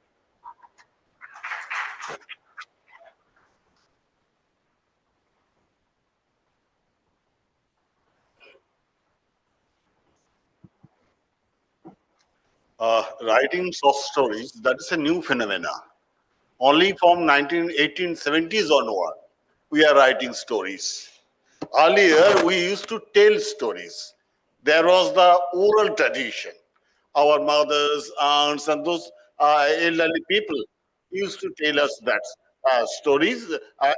Writing short stories, that is a new phenomena. Only from 1870s onward, we are writing stories. Earlier, we used to tell stories. There was the oral tradition. Our mothers, aunts, and those elderly people used to tell us that stories,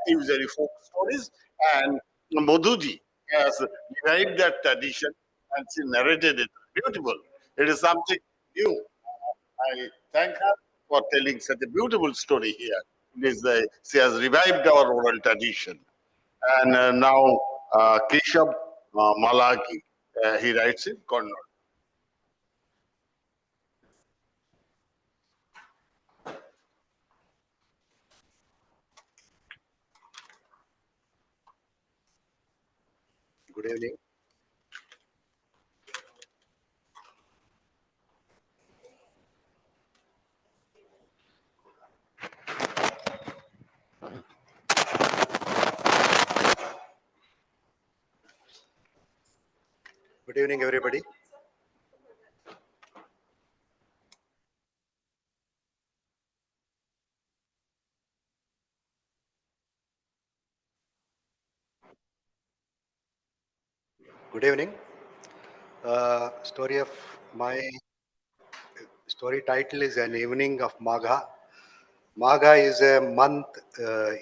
usually folk stories. And Modhuji has revived that tradition and she narrated it. Beautiful. It is something new. I thank her for telling such a beautiful story here. It is, she has revived our oral tradition. And now Keshav Malaki, he writes in Kannada. Good evening. Good evening, everybody. Good evening. Story of my story title is An Evening of Magha. Magha is a month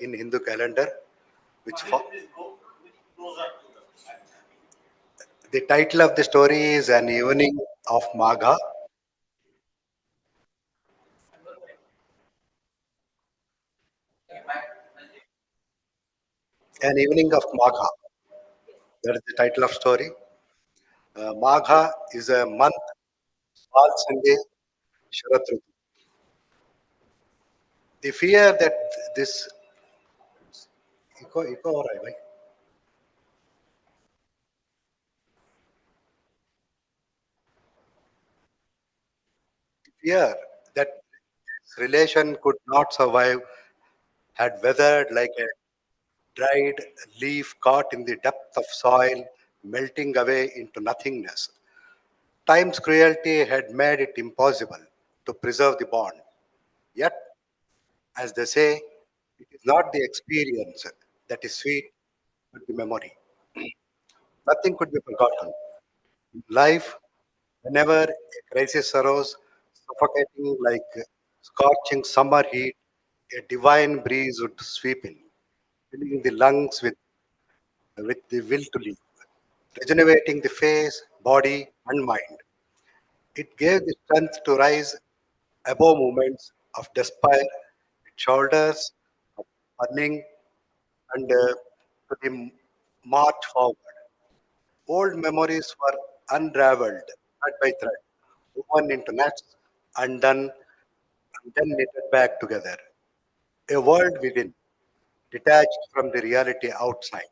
in Hindu calendar, which the title of the story is An Evening of Magha. An Evening of Magha. That is the title of story. Magha is a month, Pal Sunday, Sharat Ritu. The fear that this echo हो रहा है भाई? Fear that this relation could not survive had weathered like a dried leaf caught in the depth of soil, melting away into nothingness. Time's cruelty had made it impossible to preserve the bond. Yet, as they say, it is not the experience that is sweet, but the memory. Nothing could be forgotten. In life, whenever a crisis arose, suffocating like scorching summer heat, a divine breeze would sweep in, filling the lungs with the will to live, regenerating the face, body, and mind. It gave the strength to rise above moments of despair, with shoulders of burning, and to the march forward. Old memories were unraveled thread by thread, woven into nets, undone, and then knitted back together. A world within, detached from the reality outside.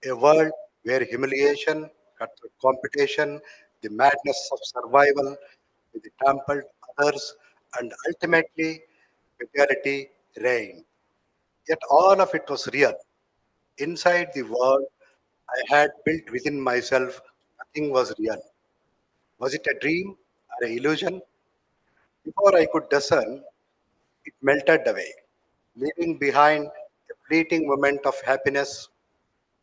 A world where humiliation, cutthroat competition, the madness of survival, the trampled others, and ultimately brutality reigned. Yet all of it was real. Inside the world I had built within myself, nothing was real. Was it a dream or an illusion? Before I could discern, it melted away, leaving behind a fleeting moment of happiness.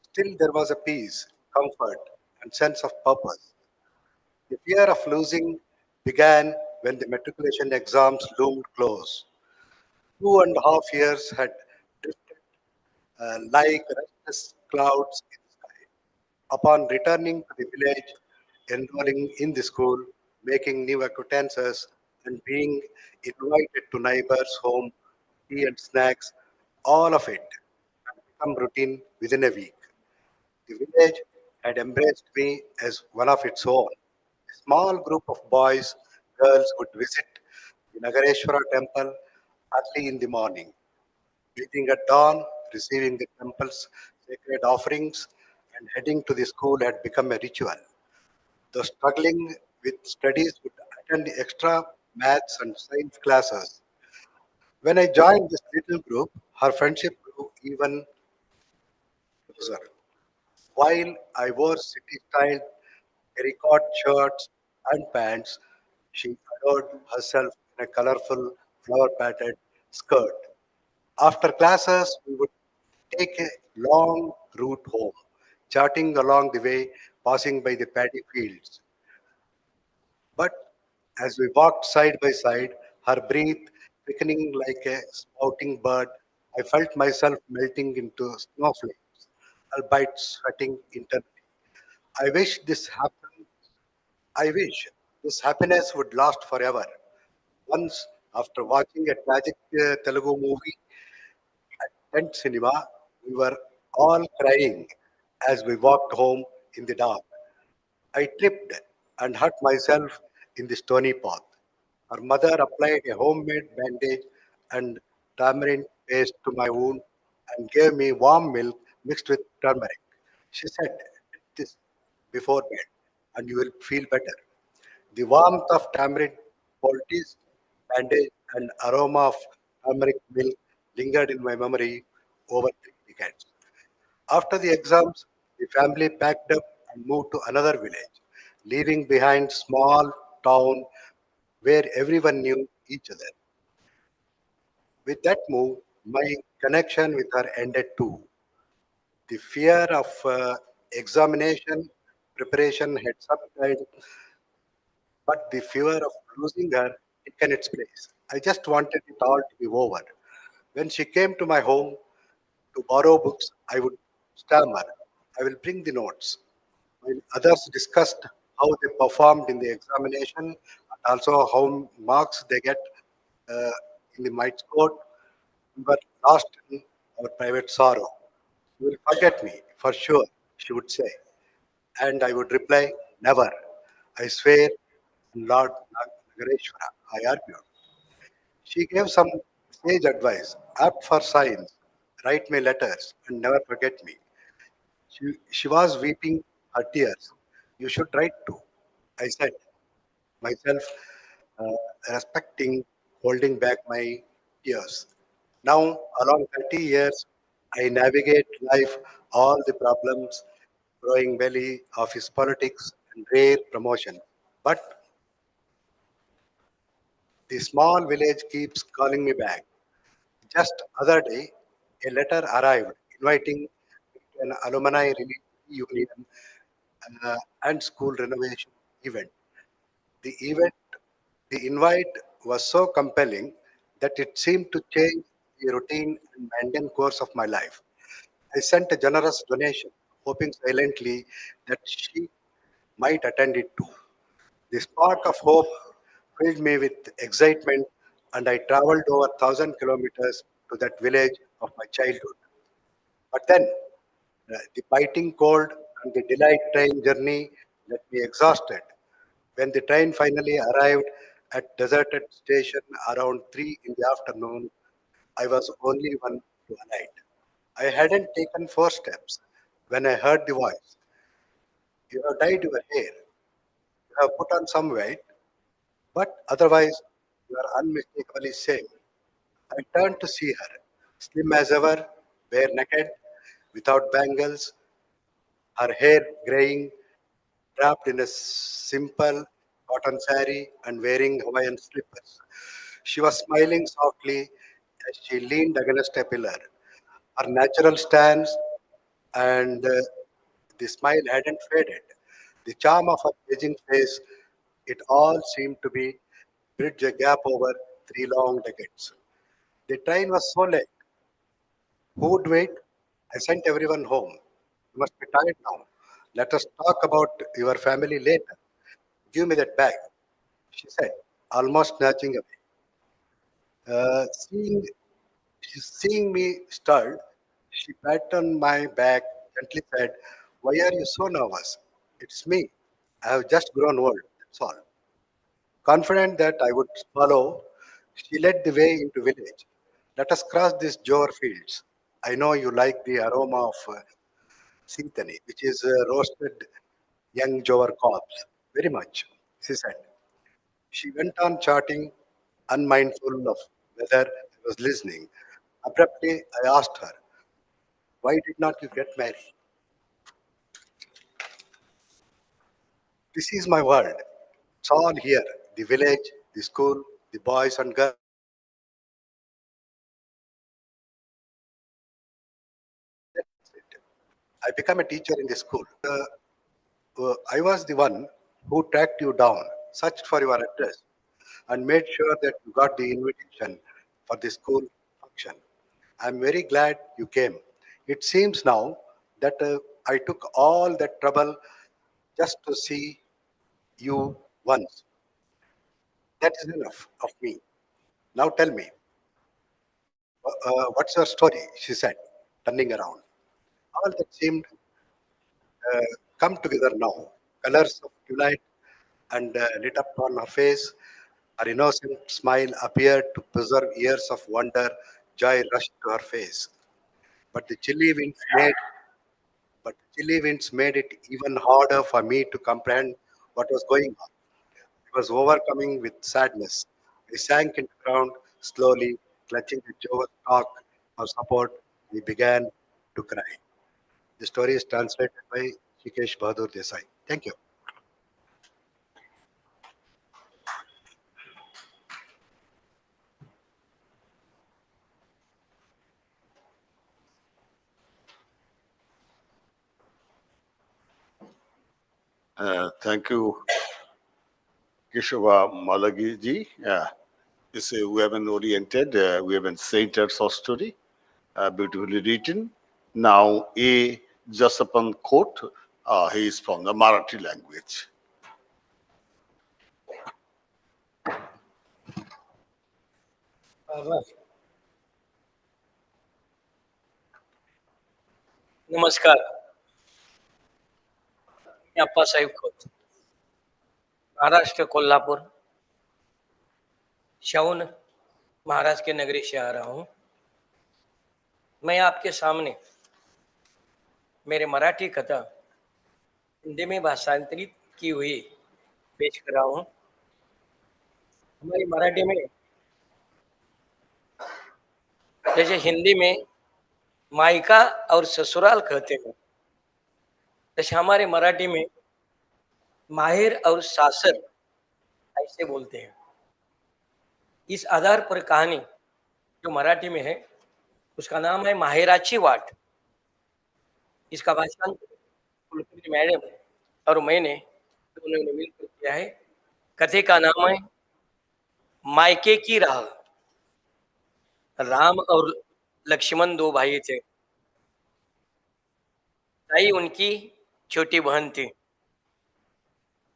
Still, there was a peace, comfort, and sense of purpose. The fear of losing began when the matriculation exams loomed close. 2.5 years had drifted like restless clouds in the sky. Upon returning to the village, enrolling in the school, making new acquaintances, and being invited to neighbors' home, tea and snacks, all of it had become routine within a week. The village had embraced me as one of its own. A small group of boys, girls would visit the Nagareshwara temple early in the morning, meeting at dawn, receiving the temple's sacred offerings, and heading to the school had become a ritual. Those struggling with studies would attend extra maths and science classes. When I joined this little group, her friendship grew even closer. While I wore city style terracotta shirts and pants, she adorned herself in a colorful flower patterned skirt. After classes, we would take a long route home, chatting along the way, passing by the paddy fields. But as we walked side by side, her breath quickening like a spouting bird, I felt myself melting into snowflakes, albeit sweating internally. I wish this happened. I wish this happiness would last forever. Once, after watching a tragic Telugu movie at tent cinema, we were all crying as we walked home in the dark. I tripped and hurt myself in the stony path. Her mother applied a homemade bandage and tamarind paste to my wound and gave me warm milk mixed with turmeric. She said, "Drink this before bed and you will feel better." The warmth of tamarind poultice, bandage, and aroma of turmeric milk lingered in my memory over 3 decades. After the exams, the family packed up and moved to another village, leaving behind small town where everyone knew each other. With that move, my connection with her ended too. The fear of examination preparation had subsided, but the fear of losing her taken its place. I just wanted it all to be over. When she came to my home to borrow books, I would stammer, "I will bring the notes." While others discussed how they performed in the examination and also how marks they get uh, in the might score, we were lost in our private sorrow. "You will forget me, for sure," she would say. And I would reply, "Never. I swear on Lord Nagareshwara." I argued. She gave some sage advice: apt for science, write me letters, and never forget me. She was weeping her tears. "You should write too," I said, myself uh, respecting, holding back my tears. Now, along 30 years, I navigate life, all the problems, growing belly, office politics, and rare promotion. But the small village keeps calling me back. Just other day, a letter arrived inviting me to an alumni reunion and school renovation event. The event, the invite was so compelling that it seemed to change the routine and mundane course of my life. I sent a generous donation, hoping silently that she might attend it too. The spark of hope filled me with excitement, and I traveled over 1,000 kilometers to that village of my childhood. But then the biting cold and the delayed train journey left me exhausted. When the train finally arrived at deserted station around 3 in the afternoon, I was only one to alight. I hadn't taken 4 steps when I heard the voice. "You have dyed your hair, you have put on some weight, but otherwise you are unmistakably same." I turned to see her, slim as ever, bare naked, without bangles, her hair graying, wrapped in a simple cotton sari and wearing Hawaiian slippers. She was smiling softly as she leaned against a pillar. Her natural stance and the smile hadn't faded. The charm of her aging face, it all seemed to be bridge a gap over 3 long decades. The train was so late. Who would wait? I sent everyone home. You must be tired now. Let us talk about your family later. Give me that bag, she said, almost snatching away. Uh, seeing, seeing me stalled, she patted on my back, gently said, "Why are you so nervous? It's me. I have just grown old, that's all." Confident that I would follow, she led the way into village. Let us cross these jowar fields. I know you like the aroma of Sintani, which is roasted young jowar cobs, very much, she said. She went on chatting, unmindful of whether I was listening. Abruptly, I asked her, "Why did not you get married?" This is my world. It's all here, the village, the school, the boys and girls. I became a teacher in the school. I was the one who tracked you down, searched for your address, and made sure that you got the invitation for the school function. I'm very glad you came. It seems now that I took all that trouble just to see you once. That is enough of me. Now tell me, what's your story? She said, turning around. All that seemed uh, come together now. Colors of delight and lit up on her face. Her innocent smile appeared to preserve years of wonder. Joy rushed to her face. But the chilly winds made but the chilly winds made it even harder for me to comprehend what was going on. I was overcoming with sadness. I sank into the ground slowly, clutching the Jover's stalk for support. We began to cry. The story is translated by Shikesh Bahadur Desai. Thank you. Thank you, Keshava Malagi ji. It's a women-oriented, women-centered short story, beautifully written. Now, A. Jasapan Kot, he is from the Marathi language. नमस्कार. मी अप्पासाहेब खोत, महाराष्ट्र कोल्हापुर, शौन महाराज के नगरी से आ रहा हूँ. मैं आपके सामने मेरे मराठी कथा हिंदी में भाषांतरित की हुई पेश कर रहा हूँ. हमारी मराठी में जैसे हिंदी में मायका और ससुराल कहते हैं, जैसे हमारे मराठी में माहिर और सासर ऐसे बोलते हैं. इस आधार पर कहानी जो मराठी में है उसका नाम है माहेराची वाट. इसका भाषांतर कुलकर्णी मैडम और मैंने दोनों ने मिलकर किया है. कथे का नाम है मायके की राह. राम और लक्ष्मण दो भाई थे. ताई उनकी छोटी बहन थी.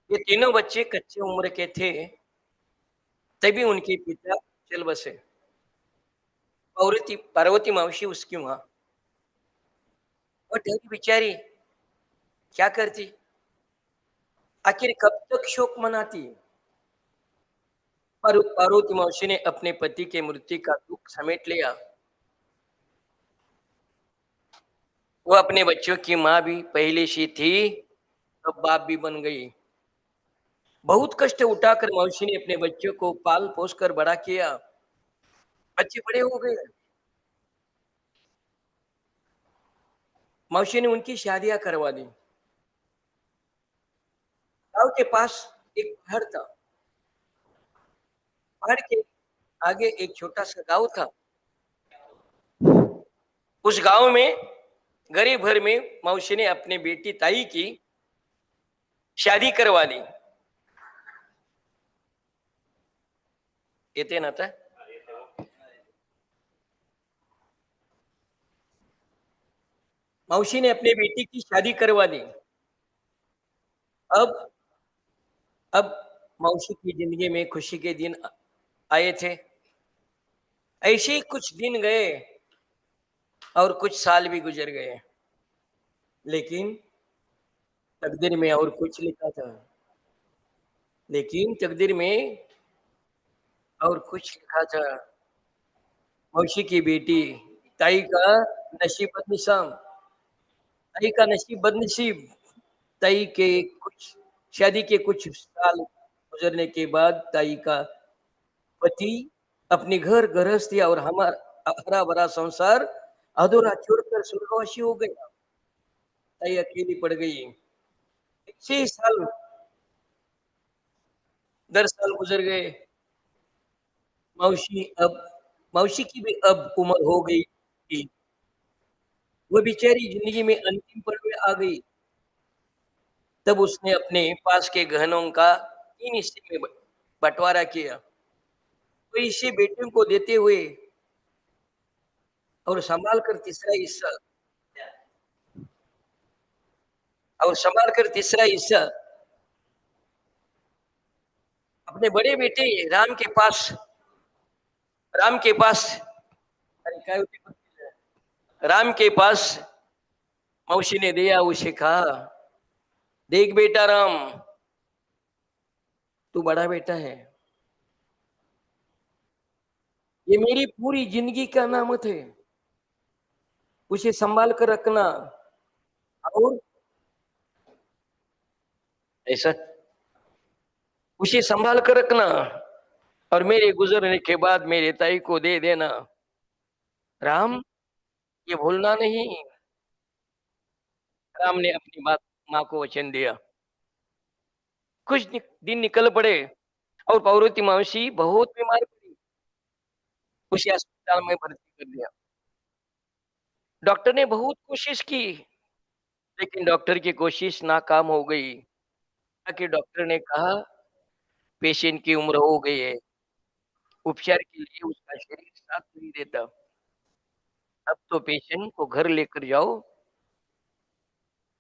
ये तीनों बच्चे कच्चे उम्र के थे तभी उनके पिता चल बसे. पार्वती पार्वती मावशी उसकी माँ, और ठहरी बेचारी क्या करती, आखिर कब तक शोक मनाती. पार्वती मावशी ने अपने पति के मृत्यु का दुख समेट लिया. वो अपने बच्चों की माँ भी पहले से थी, अब बाप भी बन गई. बहुत कष्ट उठाकर मौसी ने अपने बच्चों को पाल पोस कर बड़ा किया. बच्चे बड़े हो गए. मौसी ने उनकी शादियां करवा दी. गांव के पास एक पहाड़ था. पहाड़ के आगे एक छोटा सा गांव था. उस गांव में गरीब घर में मौसी ने अपने बेटी ताई की शादी करवा दी. येते ना आता. मौसी ने अपने बेटी की शादी करवा दी। अब अब मौसी की जिंदगी में खुशी के दिन आए थे। ऐसे ही कुछ दिन गए और कुछ साल भी गुजर गए, लेकिन तकदीर में और कुछ लिखा था। लेकिन तकदीर में और कुछ लिखा था। मौसी की बेटी ताई का नसीब बदनिसाम, ताई का नसीब बदनसीब। ताई के कुछ शादी के कुछ साल गुजरने के बाद ताई का पति अपने घर गृहस्थी और हमारा हरा भरा संसार अधूरा छोड़कर स्वर्गवासी हो गया। ताई अकेली पड़ गई। 6 साल 10 साल गुजर गए। मौसी अब मौसी की भी अब उम्र हो गई थी। वो बेचारी जिंदगी में अंतिम पल में आ गई। तब उसने अपने पास के गहनों का 3 हिस्से में बंटवारा किया। तो इसे बेटियों को देते हुए और संभाल कर तीसरा हिस्सा और संभाल कर तीसरा हिस्सा अपने बड़े बेटे राम के पास अरे काय होते? राम के पास मौसी ने दिया। उसे कहा, देख बेटा राम, तू बड़ा बेटा है, ये मेरी पूरी जिंदगी का नामत है, उसे संभाल कर रखना। और ऐसा उसे संभाल कर रखना और मेरे गुजरने के बाद मेरे ताई को दे देना। राम, ये भूलना नहीं। राम ने अपनी बात माँ को वचन दिया। दिन निकल पड़े और पार्वती मौसी बहुत बीमार पड़ी। उसे अस्पताल में भर्ती कर दिया। डॉक्टर ने बहुत कोशिश की, लेकिन डॉक्टर की कोशिश नाकाम हो गई। कि डॉक्टर ने कहा, पेशेंट की उम्र हो गई है, उपचार के लिए उसका शरीर साथ नहीं देता। अब तो पेशेंट को घर लेकर जाओ,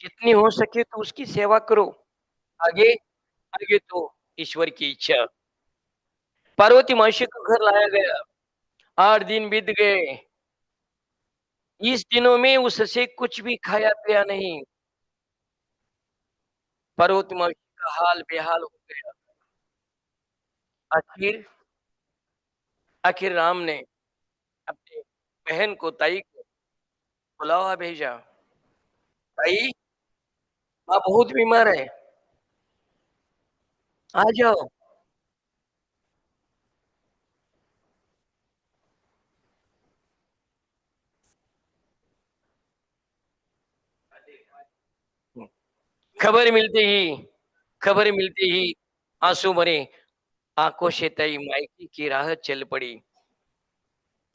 जितनी हो सके तो उसकी सेवा करो। आगे आगे तो ईश्वर की इच्छा। पार्वती मासी को घर लाया गया। 8 दिन बीत गए। इस दिनों में उससे कुछ भी खाया पिया नहीं। पार्वती मासी का हाल बेहाल हो गया। आखिर आखिर राम ने अपने बहन को ताई को बुलावा भेजा। ताई, माँ बहुत बीमार है, आ जाओ। खबर मिलते ही आंसू भरे आंखों से ताई मायके की राह चल पड़ी।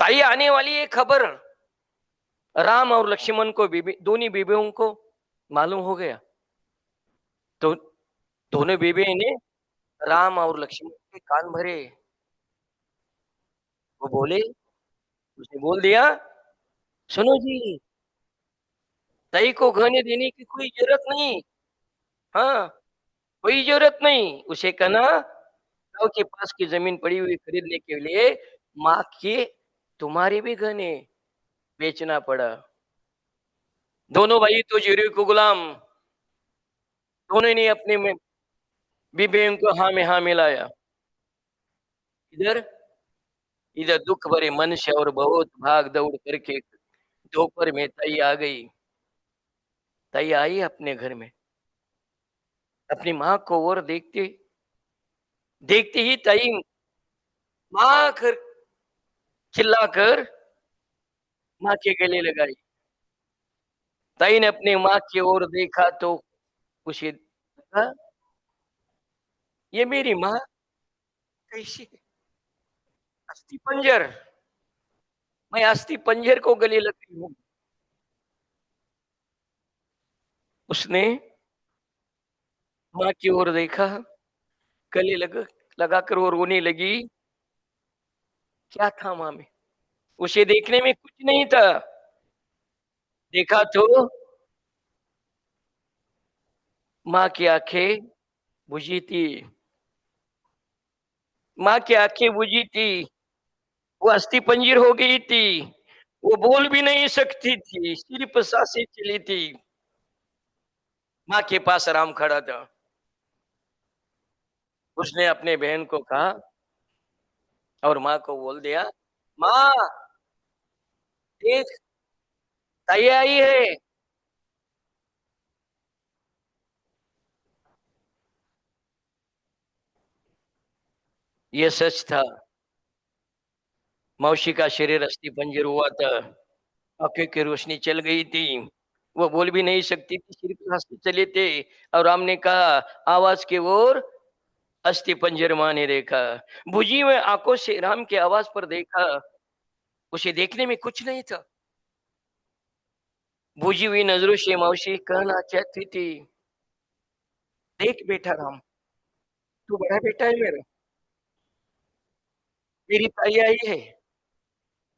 ताई आने वाली ये खबर राम और लक्ष्मण को दोनों बीबियों को मालूम हो गया। तो दोनों बीबी ने राम और लक्ष्मण के कान भरे। वो बोले, उसने बोल दिया, सुनो जी, ताई को गहने देने की कोई जरूरत नहीं। हाँ, कोई जरूरत नहीं। उसे कहना, गांव के पास की जमीन पड़ी हुई खरीदने के लिए माँ के तुम्हारे भी गहने बेचना पड़ा। दोनों भाई तो जीरो को गुलाम। दोनों ने अपने में बीबियों को हाँ में हाँ मिलाया। इधर इधर दुख भरे मन से और बहुत भाग दौड़ करके दोपहर में ताई आ गई। ताई आई अपने घर में, अपनी माँ को और देखते देखते ही ताई माँ कर चिल्लाकर माँ के गले लगाई। ताई ने अपनी माँ की ओर देखा तो उसे लगा, ये मेरी माँ कैसी है? अस्थि पंजर। मैं अस्थि पंजर को गले लगी हूँ। उसने माँ की ओर देखा, गले लगाकर वो रोने लगी। क्या था माँ में? उसे देखने में कुछ नहीं था। देखा तो माँ की आंखें बुझी थी, माँ की आंखें बुझी थी, वो अस्थि पंजीर हो गई थी, वो बोल भी नहीं सकती थी, सिर्फ सांसें चली थी। माँ के पास राम खड़ा था, उसने अपने बहन को कहा और माँ को बोल दिया, माँ देख ताई आई है। ये सच था, मौसी का शरीर अस्थि पंजर हुआ था, आंखें की रोशनी चल गई थी, वो बोल भी नहीं सकती थी, सिर्फ सांसें चले थे। और राम ने कहा, आवाज की ओर अस्थि पंजर माँ ने देखा, बुझी हुई आंखों से राम की आवाज पर देखा, उसे देखने में कुछ नहीं था। बुझी हुई नजरों से मौसी कहना चाहती थी, देख बेटा राम, तू बड़ा बेटा है मेरा, मेरी ताई आई है।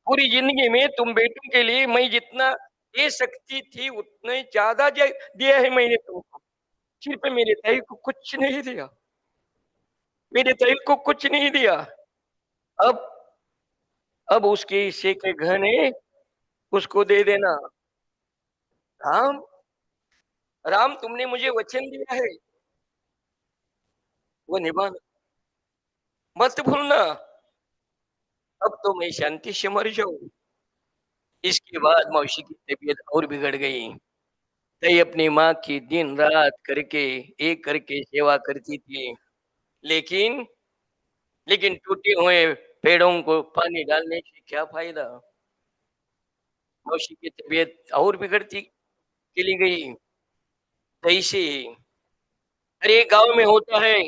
पूरी जिंदगी में तुम बेटों के लिए मैं जितना दे सकती थी उतना ही ज्यादा दिया है मैंने तुमको, सिर्फ मेरे ताई को कुछ नहीं दिया, मेरे ताई को कुछ नहीं दिया। अब अब उसके हिस्से के गहने उसको दे देना। राम, राम तुमने मुझे वचन दिया है, वो निभाना मत भूलना। अब तो मैं शांति से मर जाऊं। इसके बाद मौसी की तबीयत और बिगड़ गई। तई अपनी माँ की दिन रात करके एक करके सेवा करती थी, लेकिन लेकिन टूटे हुए पेड़ों को पानी डालने से क्या फायदा। मौसी की तबीयत और बिगड़ती चली गई। तैसे हर एक गांव में होता है,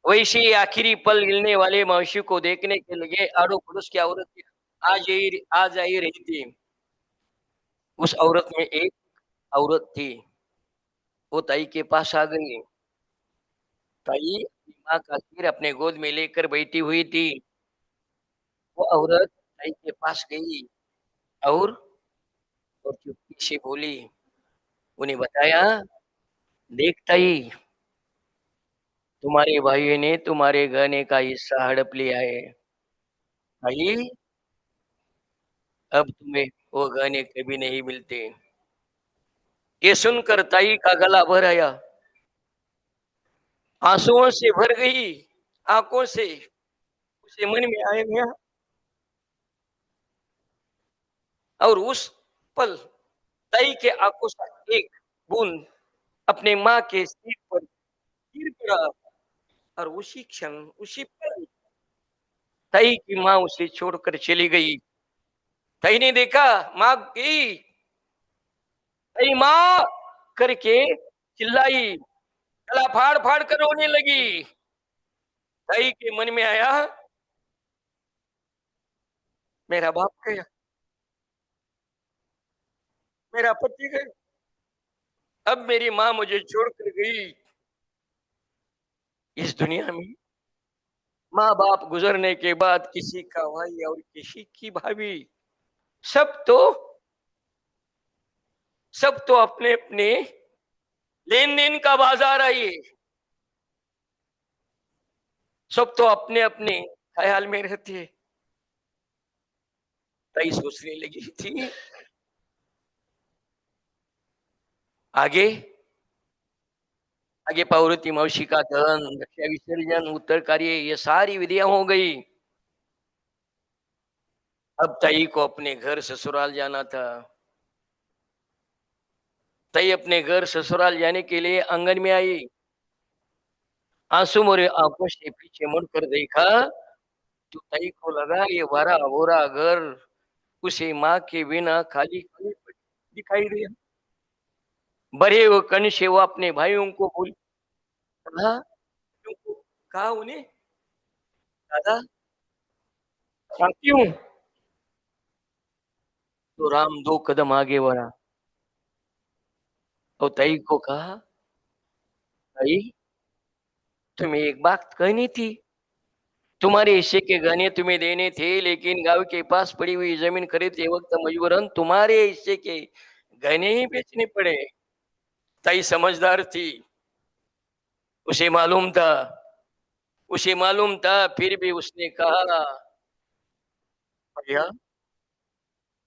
वैसे ही आखिरी पल गिरने वाले मौसी को देखने के लिए आड़ो पड़ोस की औरत आज आई रही थी। उस औरत में एक औरत थी, वो ताई के पास आ गई। ताई अपनी माँ का सिर अपने गोद में लेकर बैठी हुई थी। वो औरत ताई के पास गई और चुपके से बोली, उन्हें बताया, देख ताई, तुम्हारे भाई ने तुम्हारे गहने का हिस्सा हड़प लिया है। ताई, अब तुम्हें वो गहने कभी नहीं मिलते। ये सुनकर ताई का गला भर आया, आंसुओं से भर गई आंखों से। उसे मन में आया गया और उस पल ताई के आंखों से एक बूंद अपने माँ के सिर पर गिर पड़ा। और उसी क्षण, उसी पल ताई की माँ उसे छोड़कर चली गई। ताई ने देखा माँ गई, ताई माँ करके चिल्लाई, गला फाड़ फाड़ कर रोने लगी। ताई के मन में आया, मेरा बाप गया, मेरा पति गया, अब मेरी माँ मुझे छोड़कर गई। इस दुनिया में माँ बाप गुजरने के बाद किसी का भाई और किसी की भाभी, सब तो सब तो अपने अपने लेन देन का बाजार है ये। सब तो अपने अपने ख्याल में रहते हैं। ताई सोचने लगी थी, आगे आगे पार्वती मौसी का दहन, रक्षा विसर्जन, उत्तर कार्य, ये सारी विधियां हो गई। अब ताई को अपने घर ससुराल जाना था। ताई अपने घर ससुराल जाने के लिए आंगन में आई, आंसू मोरे आंखों से पीछे मुड़कर देखा तो ताई को लगा ये भरा भोरा घर उसे माँ के बिना खाली खाली दिखाई दिया। बड़े वो कण से वो अपने भाइयों को बोल कहा, तुमको कहा उन्हें, दादा आती हूँ। तो राम दो कदम आगे बढ़ा और ताई को कहा, ताई तुम्हें एक बात कहनी थी, तुम्हारे हिस्से के गहने तुम्हें देने थे, लेकिन गांव के पास पड़ी हुई जमीन खरीदते वक्त मजबूरन तुम्हारे हिस्से के गहने ही बेचने पड़े। ताई समझदार थी, उसे मालूम था, फिर भी उसने कहा, भैया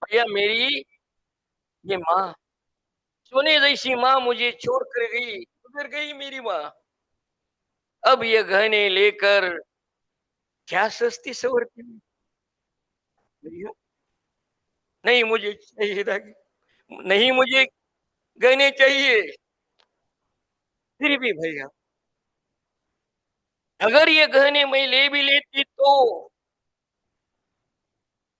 भैया मेरी ये माँ, सोने जैसी माँ मुझे छोड़ कर गई, गुजर गई मेरी माँ। अब ये गहने लेकर क्या सस्ती सवरती भैया, नहीं मुझे चाहिए रागी, नहीं मुझे गहने चाहिए। फिर भी भैया, अगर ये गहने मैं ले भी लेती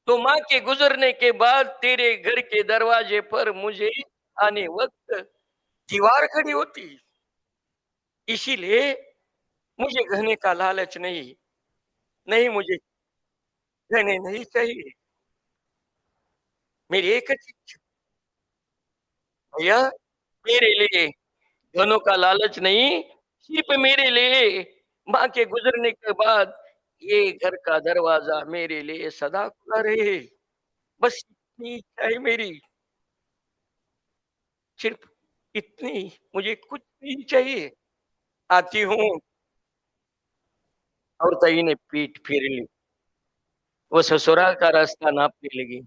तो माँ के गुजरने के बाद तेरे घर के दरवाजे पर मुझे आने वक्त दीवार खड़ी होती। इसीलिए मुझे गहने का लालच नहीं, नहीं मुझे गहने नहीं चाहिए। मेरी एक ही इच्छा, भैया मेरे लिए गहनों का लालच नहीं, सिर्फ मेरे लिए माँ के गुजरने के बाद ये घर का दरवाजा मेरे लिए सदा खुला रहे। बस इतनी इच्छा है मेरी, सिर्फ इतनी, मुझे कुछ नहीं चाहिए। आती हूँ। और तई ने पीठ फेर ली, वो ससुराल का रास्ता नापने लगी।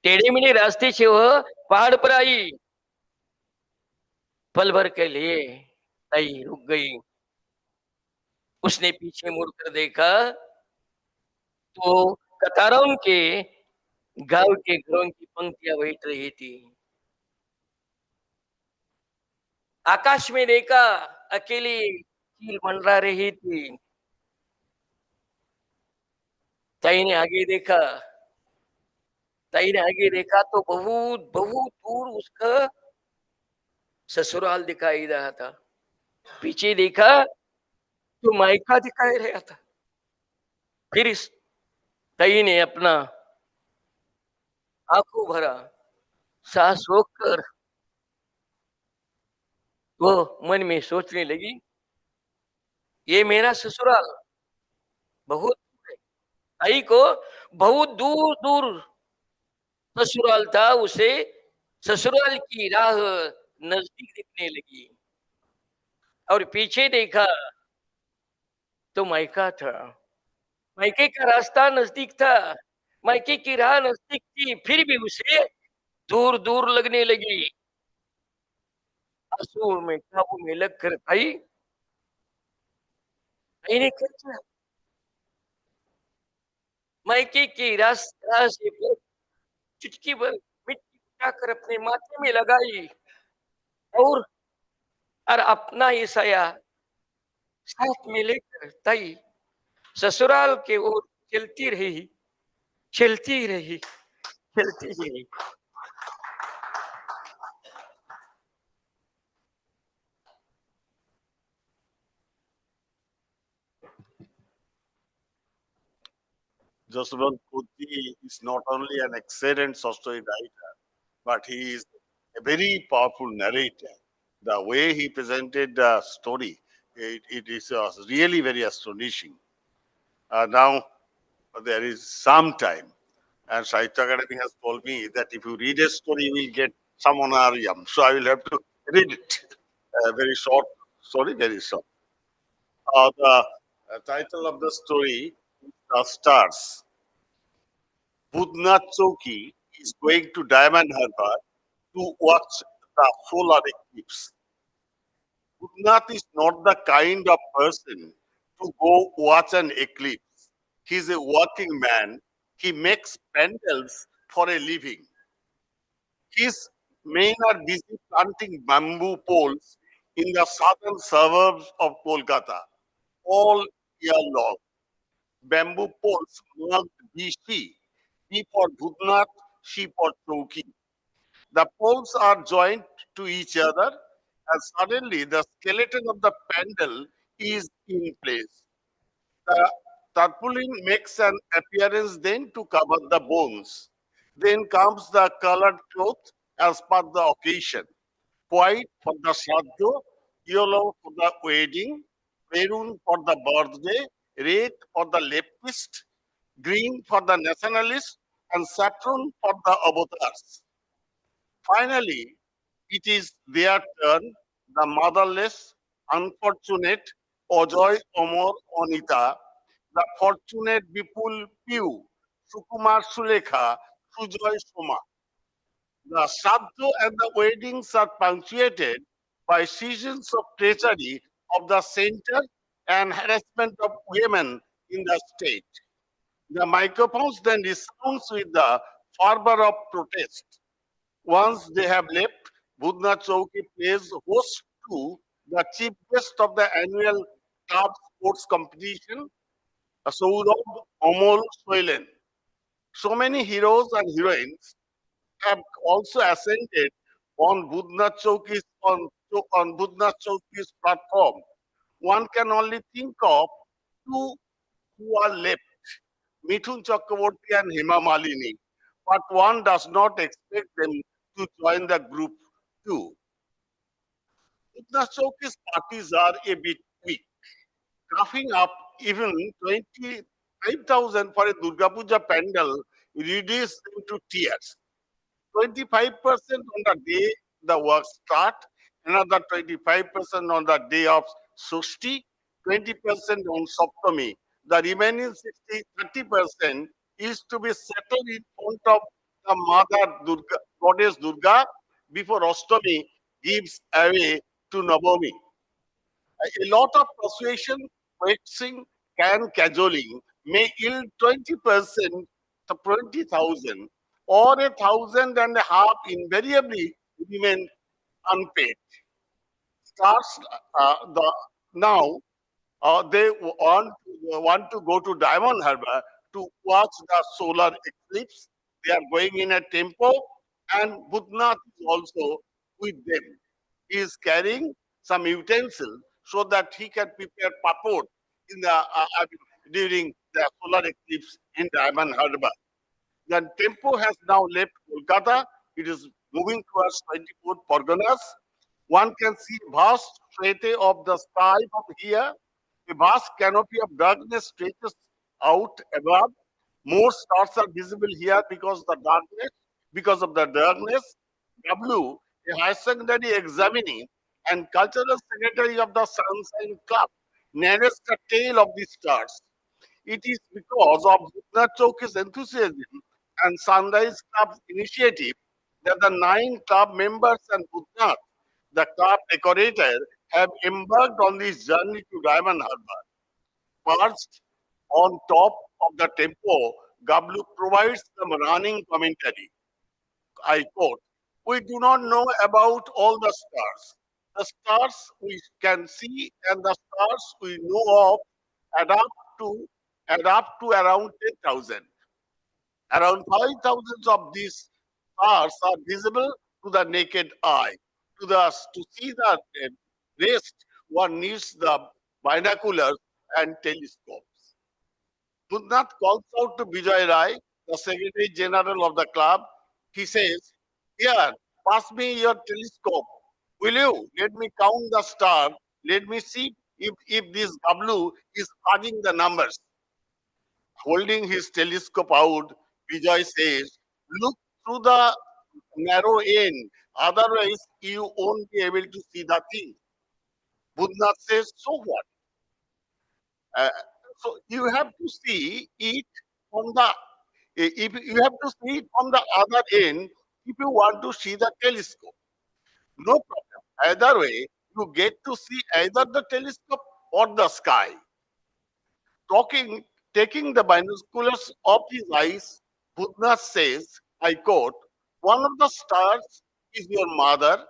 टेढ़े मेढ़े रास्ते से वह पहाड़ पर आई। पल भर के लिए तई रुक गई। उसने पीछे मुड़कर देखा तो कतारों के गांव के घरों की पंक्तियां बैठ रही थी। आकाश में देखा, अकेली चील मंडरा रही थी। ताई ने आगे देखा, ताई ने आगे देखा तो बहुत बहुत दूर उसका ससुराल दिखाई रहा था। पीछे देखा तो मायका दिखाई रहा था। फिर इस ताई ने अपना आंखों भरा सांस रोककर वो मन में सोचने लगी, ये मेरा ससुराल बहुत दूर है। ताई को बहुत दूर दूर ससुराल था, उसे ससुराल की राह नजदीक दिखने लगी। और पीछे देखा तो मायका था। मायके का रास्ता नजदीक था, मायके की राह नजदीक थी, फिर भी उसे दूर दूर लगने लगी। आंसू में काबू में लगकर भाई भाई ने क्या किया, मायके की रास्ता से चुटकी भर मिट्टी उठाकर अपने माथे में लगाई और अपना ये साया साथ में लेकर ताई ससुराल के ओर चलती रही, चलती रही, चलती रही। Joseph Kuti is not only an excellent short story writer, but he is a very powerful narrator. The way he presented the story, it is really very astonishing. Now, there is some time, and Sahitya Academy has told me that if you read a story, you will get some honorarium. So I will have to read it. Very short story, very short. The title of the story is The Stars. Budnath Chowki is going to Diamond Harbour to watch the solar eclipse. Budnath is not the kind of person to go watch an eclipse. He's a working man. He makes pandals for a living. His men are busy planting bamboo poles in the southern suburbs of Kolkata all year long. Bamboo poles marked BC, B for Budnath, C for Chowki. The poles are joined to each other, and suddenly the skeleton of the pandal is in place. The tarpaulin makes an appearance then to cover the bones. Then comes the colored cloth as per the occasion. White for the shraddha, yellow for the wedding, maroon for the birthday, red for the leftist, green for the nationalist, and saffron for the avatars. Finally, It is their turn, the motherless, unfortunate Ojoy Omor Onita, the fortunate Bipul Piu, Sukumar Sulekha, Sujoy Soma. The Shraddha and the weddings are punctuated by seasons of treachery of the center and harassment of women in the state. The microphones then resounds with the fervor of protest. Once they have left, Budna Chowki plays host to the chief guest of the annual club sports competition, Saurabh Amol Soilen. So many heroes and heroines have also ascended on Budna Chowki's on Budna Chowki's platform. One can only think of two who are left, Mithun Chakraborty and Hema Malini, but one does not expect them to join the group too. Budna Chowki's parties are a bit weak, coughing up even 25,000 for a Durga Puja pandal reduces them to tears. 25% on the day the work start, another 25% on the day of Sushti, 20% on Saptami. The remaining 30% is to be settled in front of the Mother Durga, Goddess Durga, before Astami gives away to Navami. A lot of persuasion, coaxing, and cajoling may yield 20% to 20,000, or 1,500 invariably remain unpaid. Stars the now they want to go to Diamond Harbor to watch the solar eclipse. They are going in a tempo, and Budnath is also with them. He is carrying some utensils so that he can prepare papod in the during the solar eclipse in Diamond Harbor. The tempo has now left Kolkata. It is moving towards 24 Parganas. One can see vast stretch of the sky from here. A vast canopy of darkness stretches out above. More stars are visible here because of the darkness. W, a higher secondary examining and cultural secretary of the Sunshine Club, narrates the tale of the stars. It is because of Bhutnath Chowki's enthusiasm and Sunrise Club's initiative that the 9 club members and Bhutnath, the club decorator, have embarked on this journey to Diamond Harbour. Perched on top of the tempo, Gablu provides some running commentary. I quote, "We do not know about all the stars. The stars we can see and the stars we know of add up to around 10,000. Around 5,000 of these stars are visible to the naked eye. To see the rest, one needs the binoculars and telescopes." Budnath calls out to Vijay Rai, the Secretary General of the club. He says, "Here, pass me your telescope. Will you? Let me count the stars. Let me see if this W is fudging the numbers." Holding his telescope out, Vijay says, "Look through the narrow end, otherwise you won't be able to see the thing." Budnath says, "So what? Uh, so you have to see it from the if you have to see it from the other end if you want to see the telescope. No problem. Either way, you get to see either the telescope or the sky." Talking, taking the binoculars off his eyes, Buddha says, I quote, "One of the stars is your mother,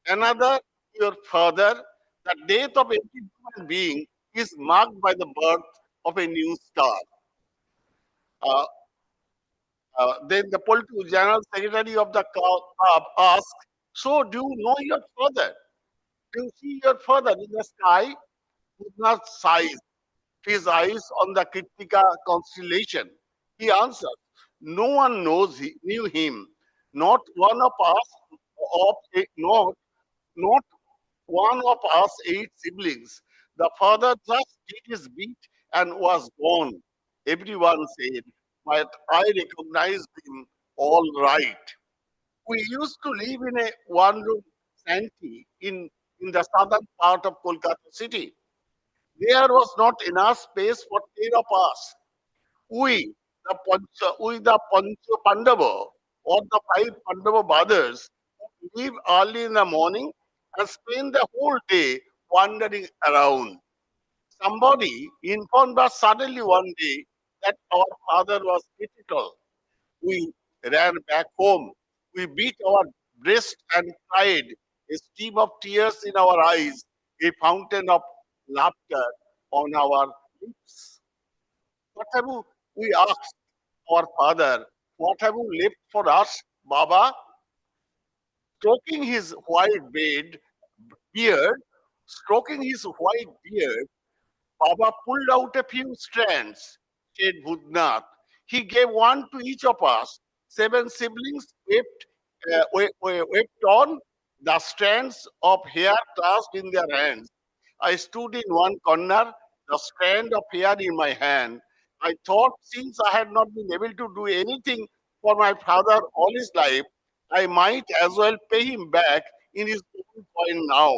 another your father. The death of every human being is marked by the birth of a new star." Uh, then the political general secretary of the club asked, "So do you know your father? Do you see your father in the sky?" Buddha sighs, his eyes on the Kritika constellation. He answered, "No one knew him. Not one of us, not one of us 8 siblings. The father just did his bit and was gone." Everyone said, "But I recognized him all right. We used to live in a one room shanty in the southern part of Kolkata city. There was not enough space for 10 of us. We, the Pancha Pandava, or the five Pandava brothers, leave early in the morning and spend the whole day wandering around. Somebody informed us suddenly one day that our father was critical. We ran back home. We beat our breast and cried, a stream of tears in our eyes, a fountain of laughter on our lips. What have we asked our father? What have you left for us, Baba? Stroking his white beard, stroking his white beard, Baba pulled out a few strands, said Budnath. He gave one to each of us. Seven siblings wept on the strands of hair clasped in their hands. I stood in one corner, the strand of hair in my hand. I thought, since I had not been able to do anything for my father all his life, I might as well pay him back in his own coin now.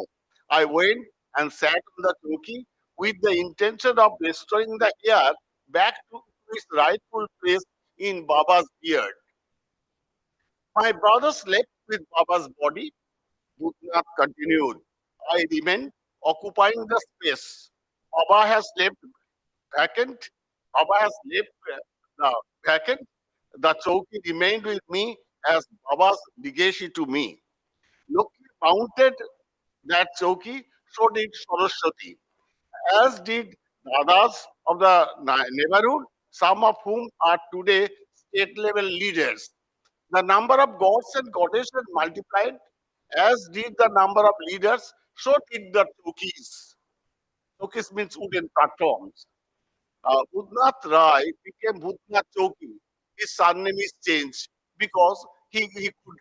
I went and sat on the chowki with the intention of restoring the hair back to its rightful place in Baba's beard. My brother slept with Baba's body. Bhutnath continued. I remained occupying the space. Baba has left vacant. Baba has left the vacant. The chowki remained with me as Baba's legacy to me. Lokki mounted that chowki, so did Saraswati, as did the others of the neighborhood, some of whom are today state level leaders. The number of gods and goddesses multiplied, as did the number of leaders, so did the chokis. Chokis means wooden platforms. Budnath Rai became Budnath Choki. His surname is changed because he could,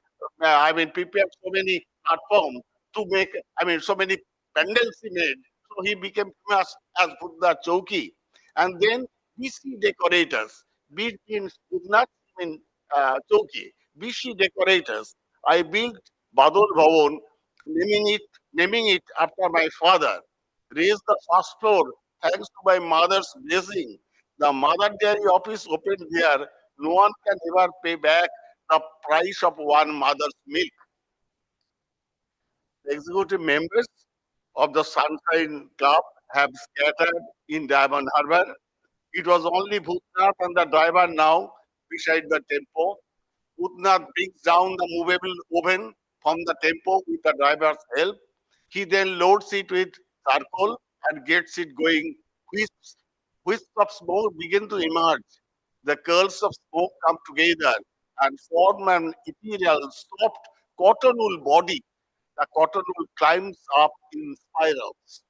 prepare so many platforms to make, so many pendants he made. So he became famous as Budnath Choki. And then BC decorators, between Budnath and Choki, BC decorators, I built Badol Bhavan, naming it after my father. Raised the first floor thanks to my mother's blessing. The mother dairy office opened there. No one can ever pay back the price of one mother's milk. The executive members of the Sunshine Club have scattered in Diamond Harbour. It was only Bhutnath and the driver now beside the tempo. Bhutnath brings down the movable oven from the tempo with the driver's help. He then loads it with charcoal and gets it going. Wisps, wisps of smoke begin to emerge. The curls of smoke come together and form an ethereal, soft cotton wool body. The cotton wool climbs up in spirals.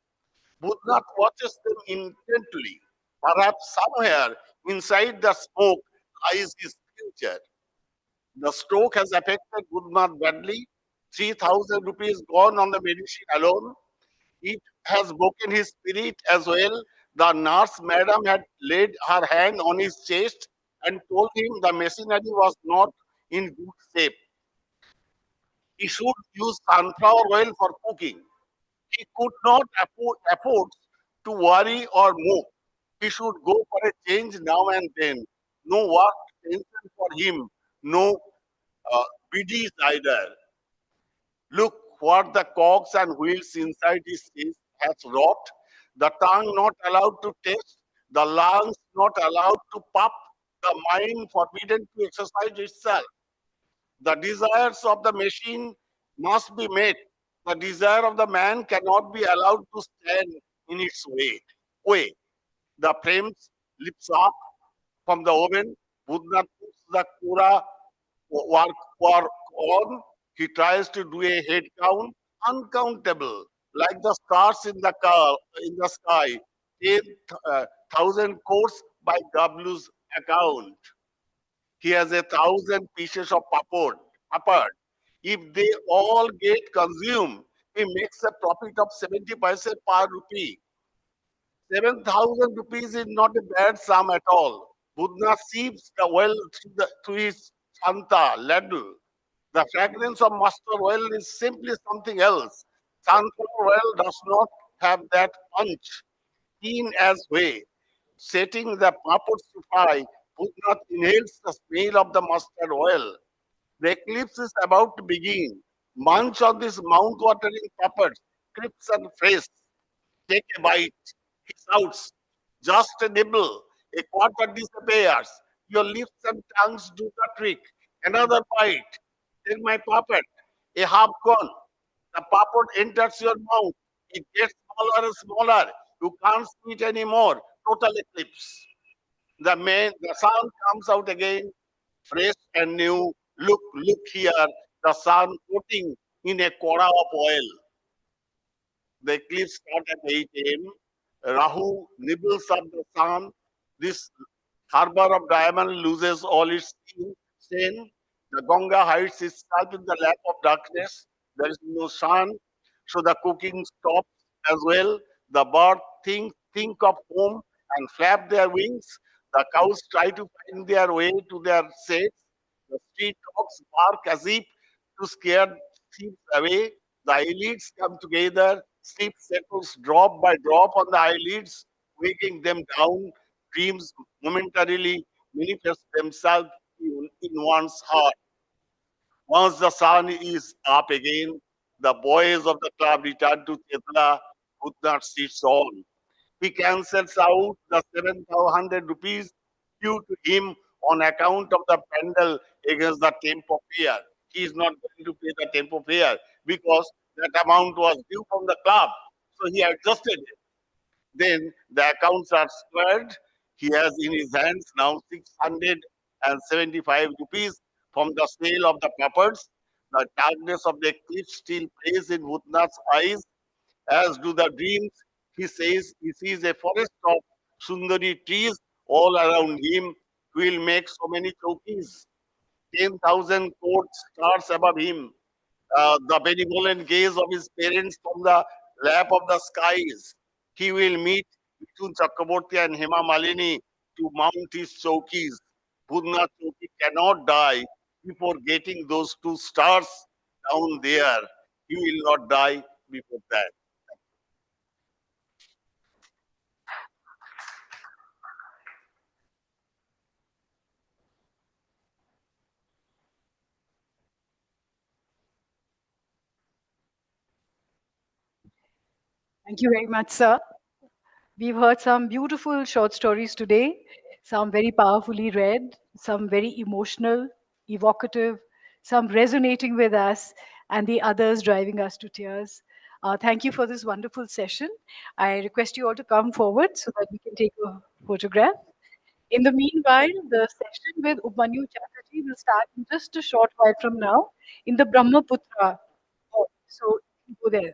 Budnath watches them intently. Perhaps somewhere inside the smoke lies his future. The stroke has affected Budnath badly. 3,000 rupees gone on the medicine alone. It has broken his spirit as well. The nurse madam had laid her hand on his chest and told him the machinery was not in good shape. He should use sunflower oil for cooking. He could not afford to worry or move. He should go for a change now and then. No work tension for him. No biddies either. Look what the cogs and wheels inside his chest has wrought. The tongue not allowed to taste, the lungs not allowed to puff, the mind forbidden to exercise itself. The desires of the machine must be met. The desire of the man cannot be allowed to stand in its way. The flames lips up from the oven. Buddha puts the kura work on. He tries to do a head count, uncountable, like the stars in the sky. 10,000 crores by W's account. He has 1,000 pieces of papad. If they all get consumed, he makes a profit of 70 paise per rupee. 7,000 rupees is not a bad sum at all. Budna sips the well through his Santa laddu. The fragrance of mustard oil is simply something else. Sunflower oil does not have that punch, keen as way. Setting the papads to fry, Putnath inhales the smell of the mustard oil. The eclipse is about to begin. Munch on this mouth-watering papads, crisp and fresh. Take a bite. He shouts, just a nibble. A quarter disappears. Your lips and tongues do the trick. Another bite. Take my puppet. A half gone. The puppet enters your mouth. It gets smaller and smaller. You can't see it anymore. Total eclipse. The sun comes out again, fresh and new. Look here. The sun coating in a cora of oil. The eclipse starts at 8 a.m. Rahu nibbles up the sun. This harbor of diamond loses all its stain. The Ganga hides itself in the lap of darkness. There is no sun, so the cooking stops as well. The birds think of home and flap their wings. The cows try to find their way to their sheds. The street dogs bark as if to scare thieves away. The eyelids come together. Sleep settles drop by drop on the eyelids, weighing them down. Dreams momentarily manifest themselves in one's heart. Once the sun is up again, the boys of the club return to Chetla, Bhutnath sits on. He cancels out the 7,000 rupees due to him on account of the pendle against the tempo fare. He is not going to pay the tempo fare because that amount was due from the club. So he adjusted it. Then the accounts are squared. He has in his hands now 675 rupees from the sale of the peppers. The darkness of the eclipse still plays in Bhutnath's eyes, as do the dreams. He says he sees a forest of Sundari trees all around him. He will make so many chokis. 10,000 crore stars above him. The benevolent gaze of his parents from the lap of the skies. He will meet Mithun Chakraborty and Hema Malini to mount his chokis. Budna Choki cannot die before getting those two stars down there. He will not die before that. Thank you very much, sir. We've heard some beautiful short stories today, some very powerfully read, some very emotional, evocative, some resonating with us, and the others driving us to tears. Thank you for this wonderful session. I request you all to come forward so that we can take a photograph. In the meanwhile, the session with Upanyu Chatterjee will start in just a short while from now in the Brahmaputra hall. So go there.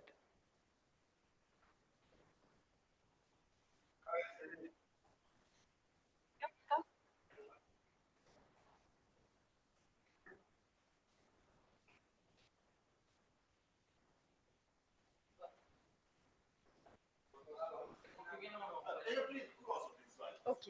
Okay.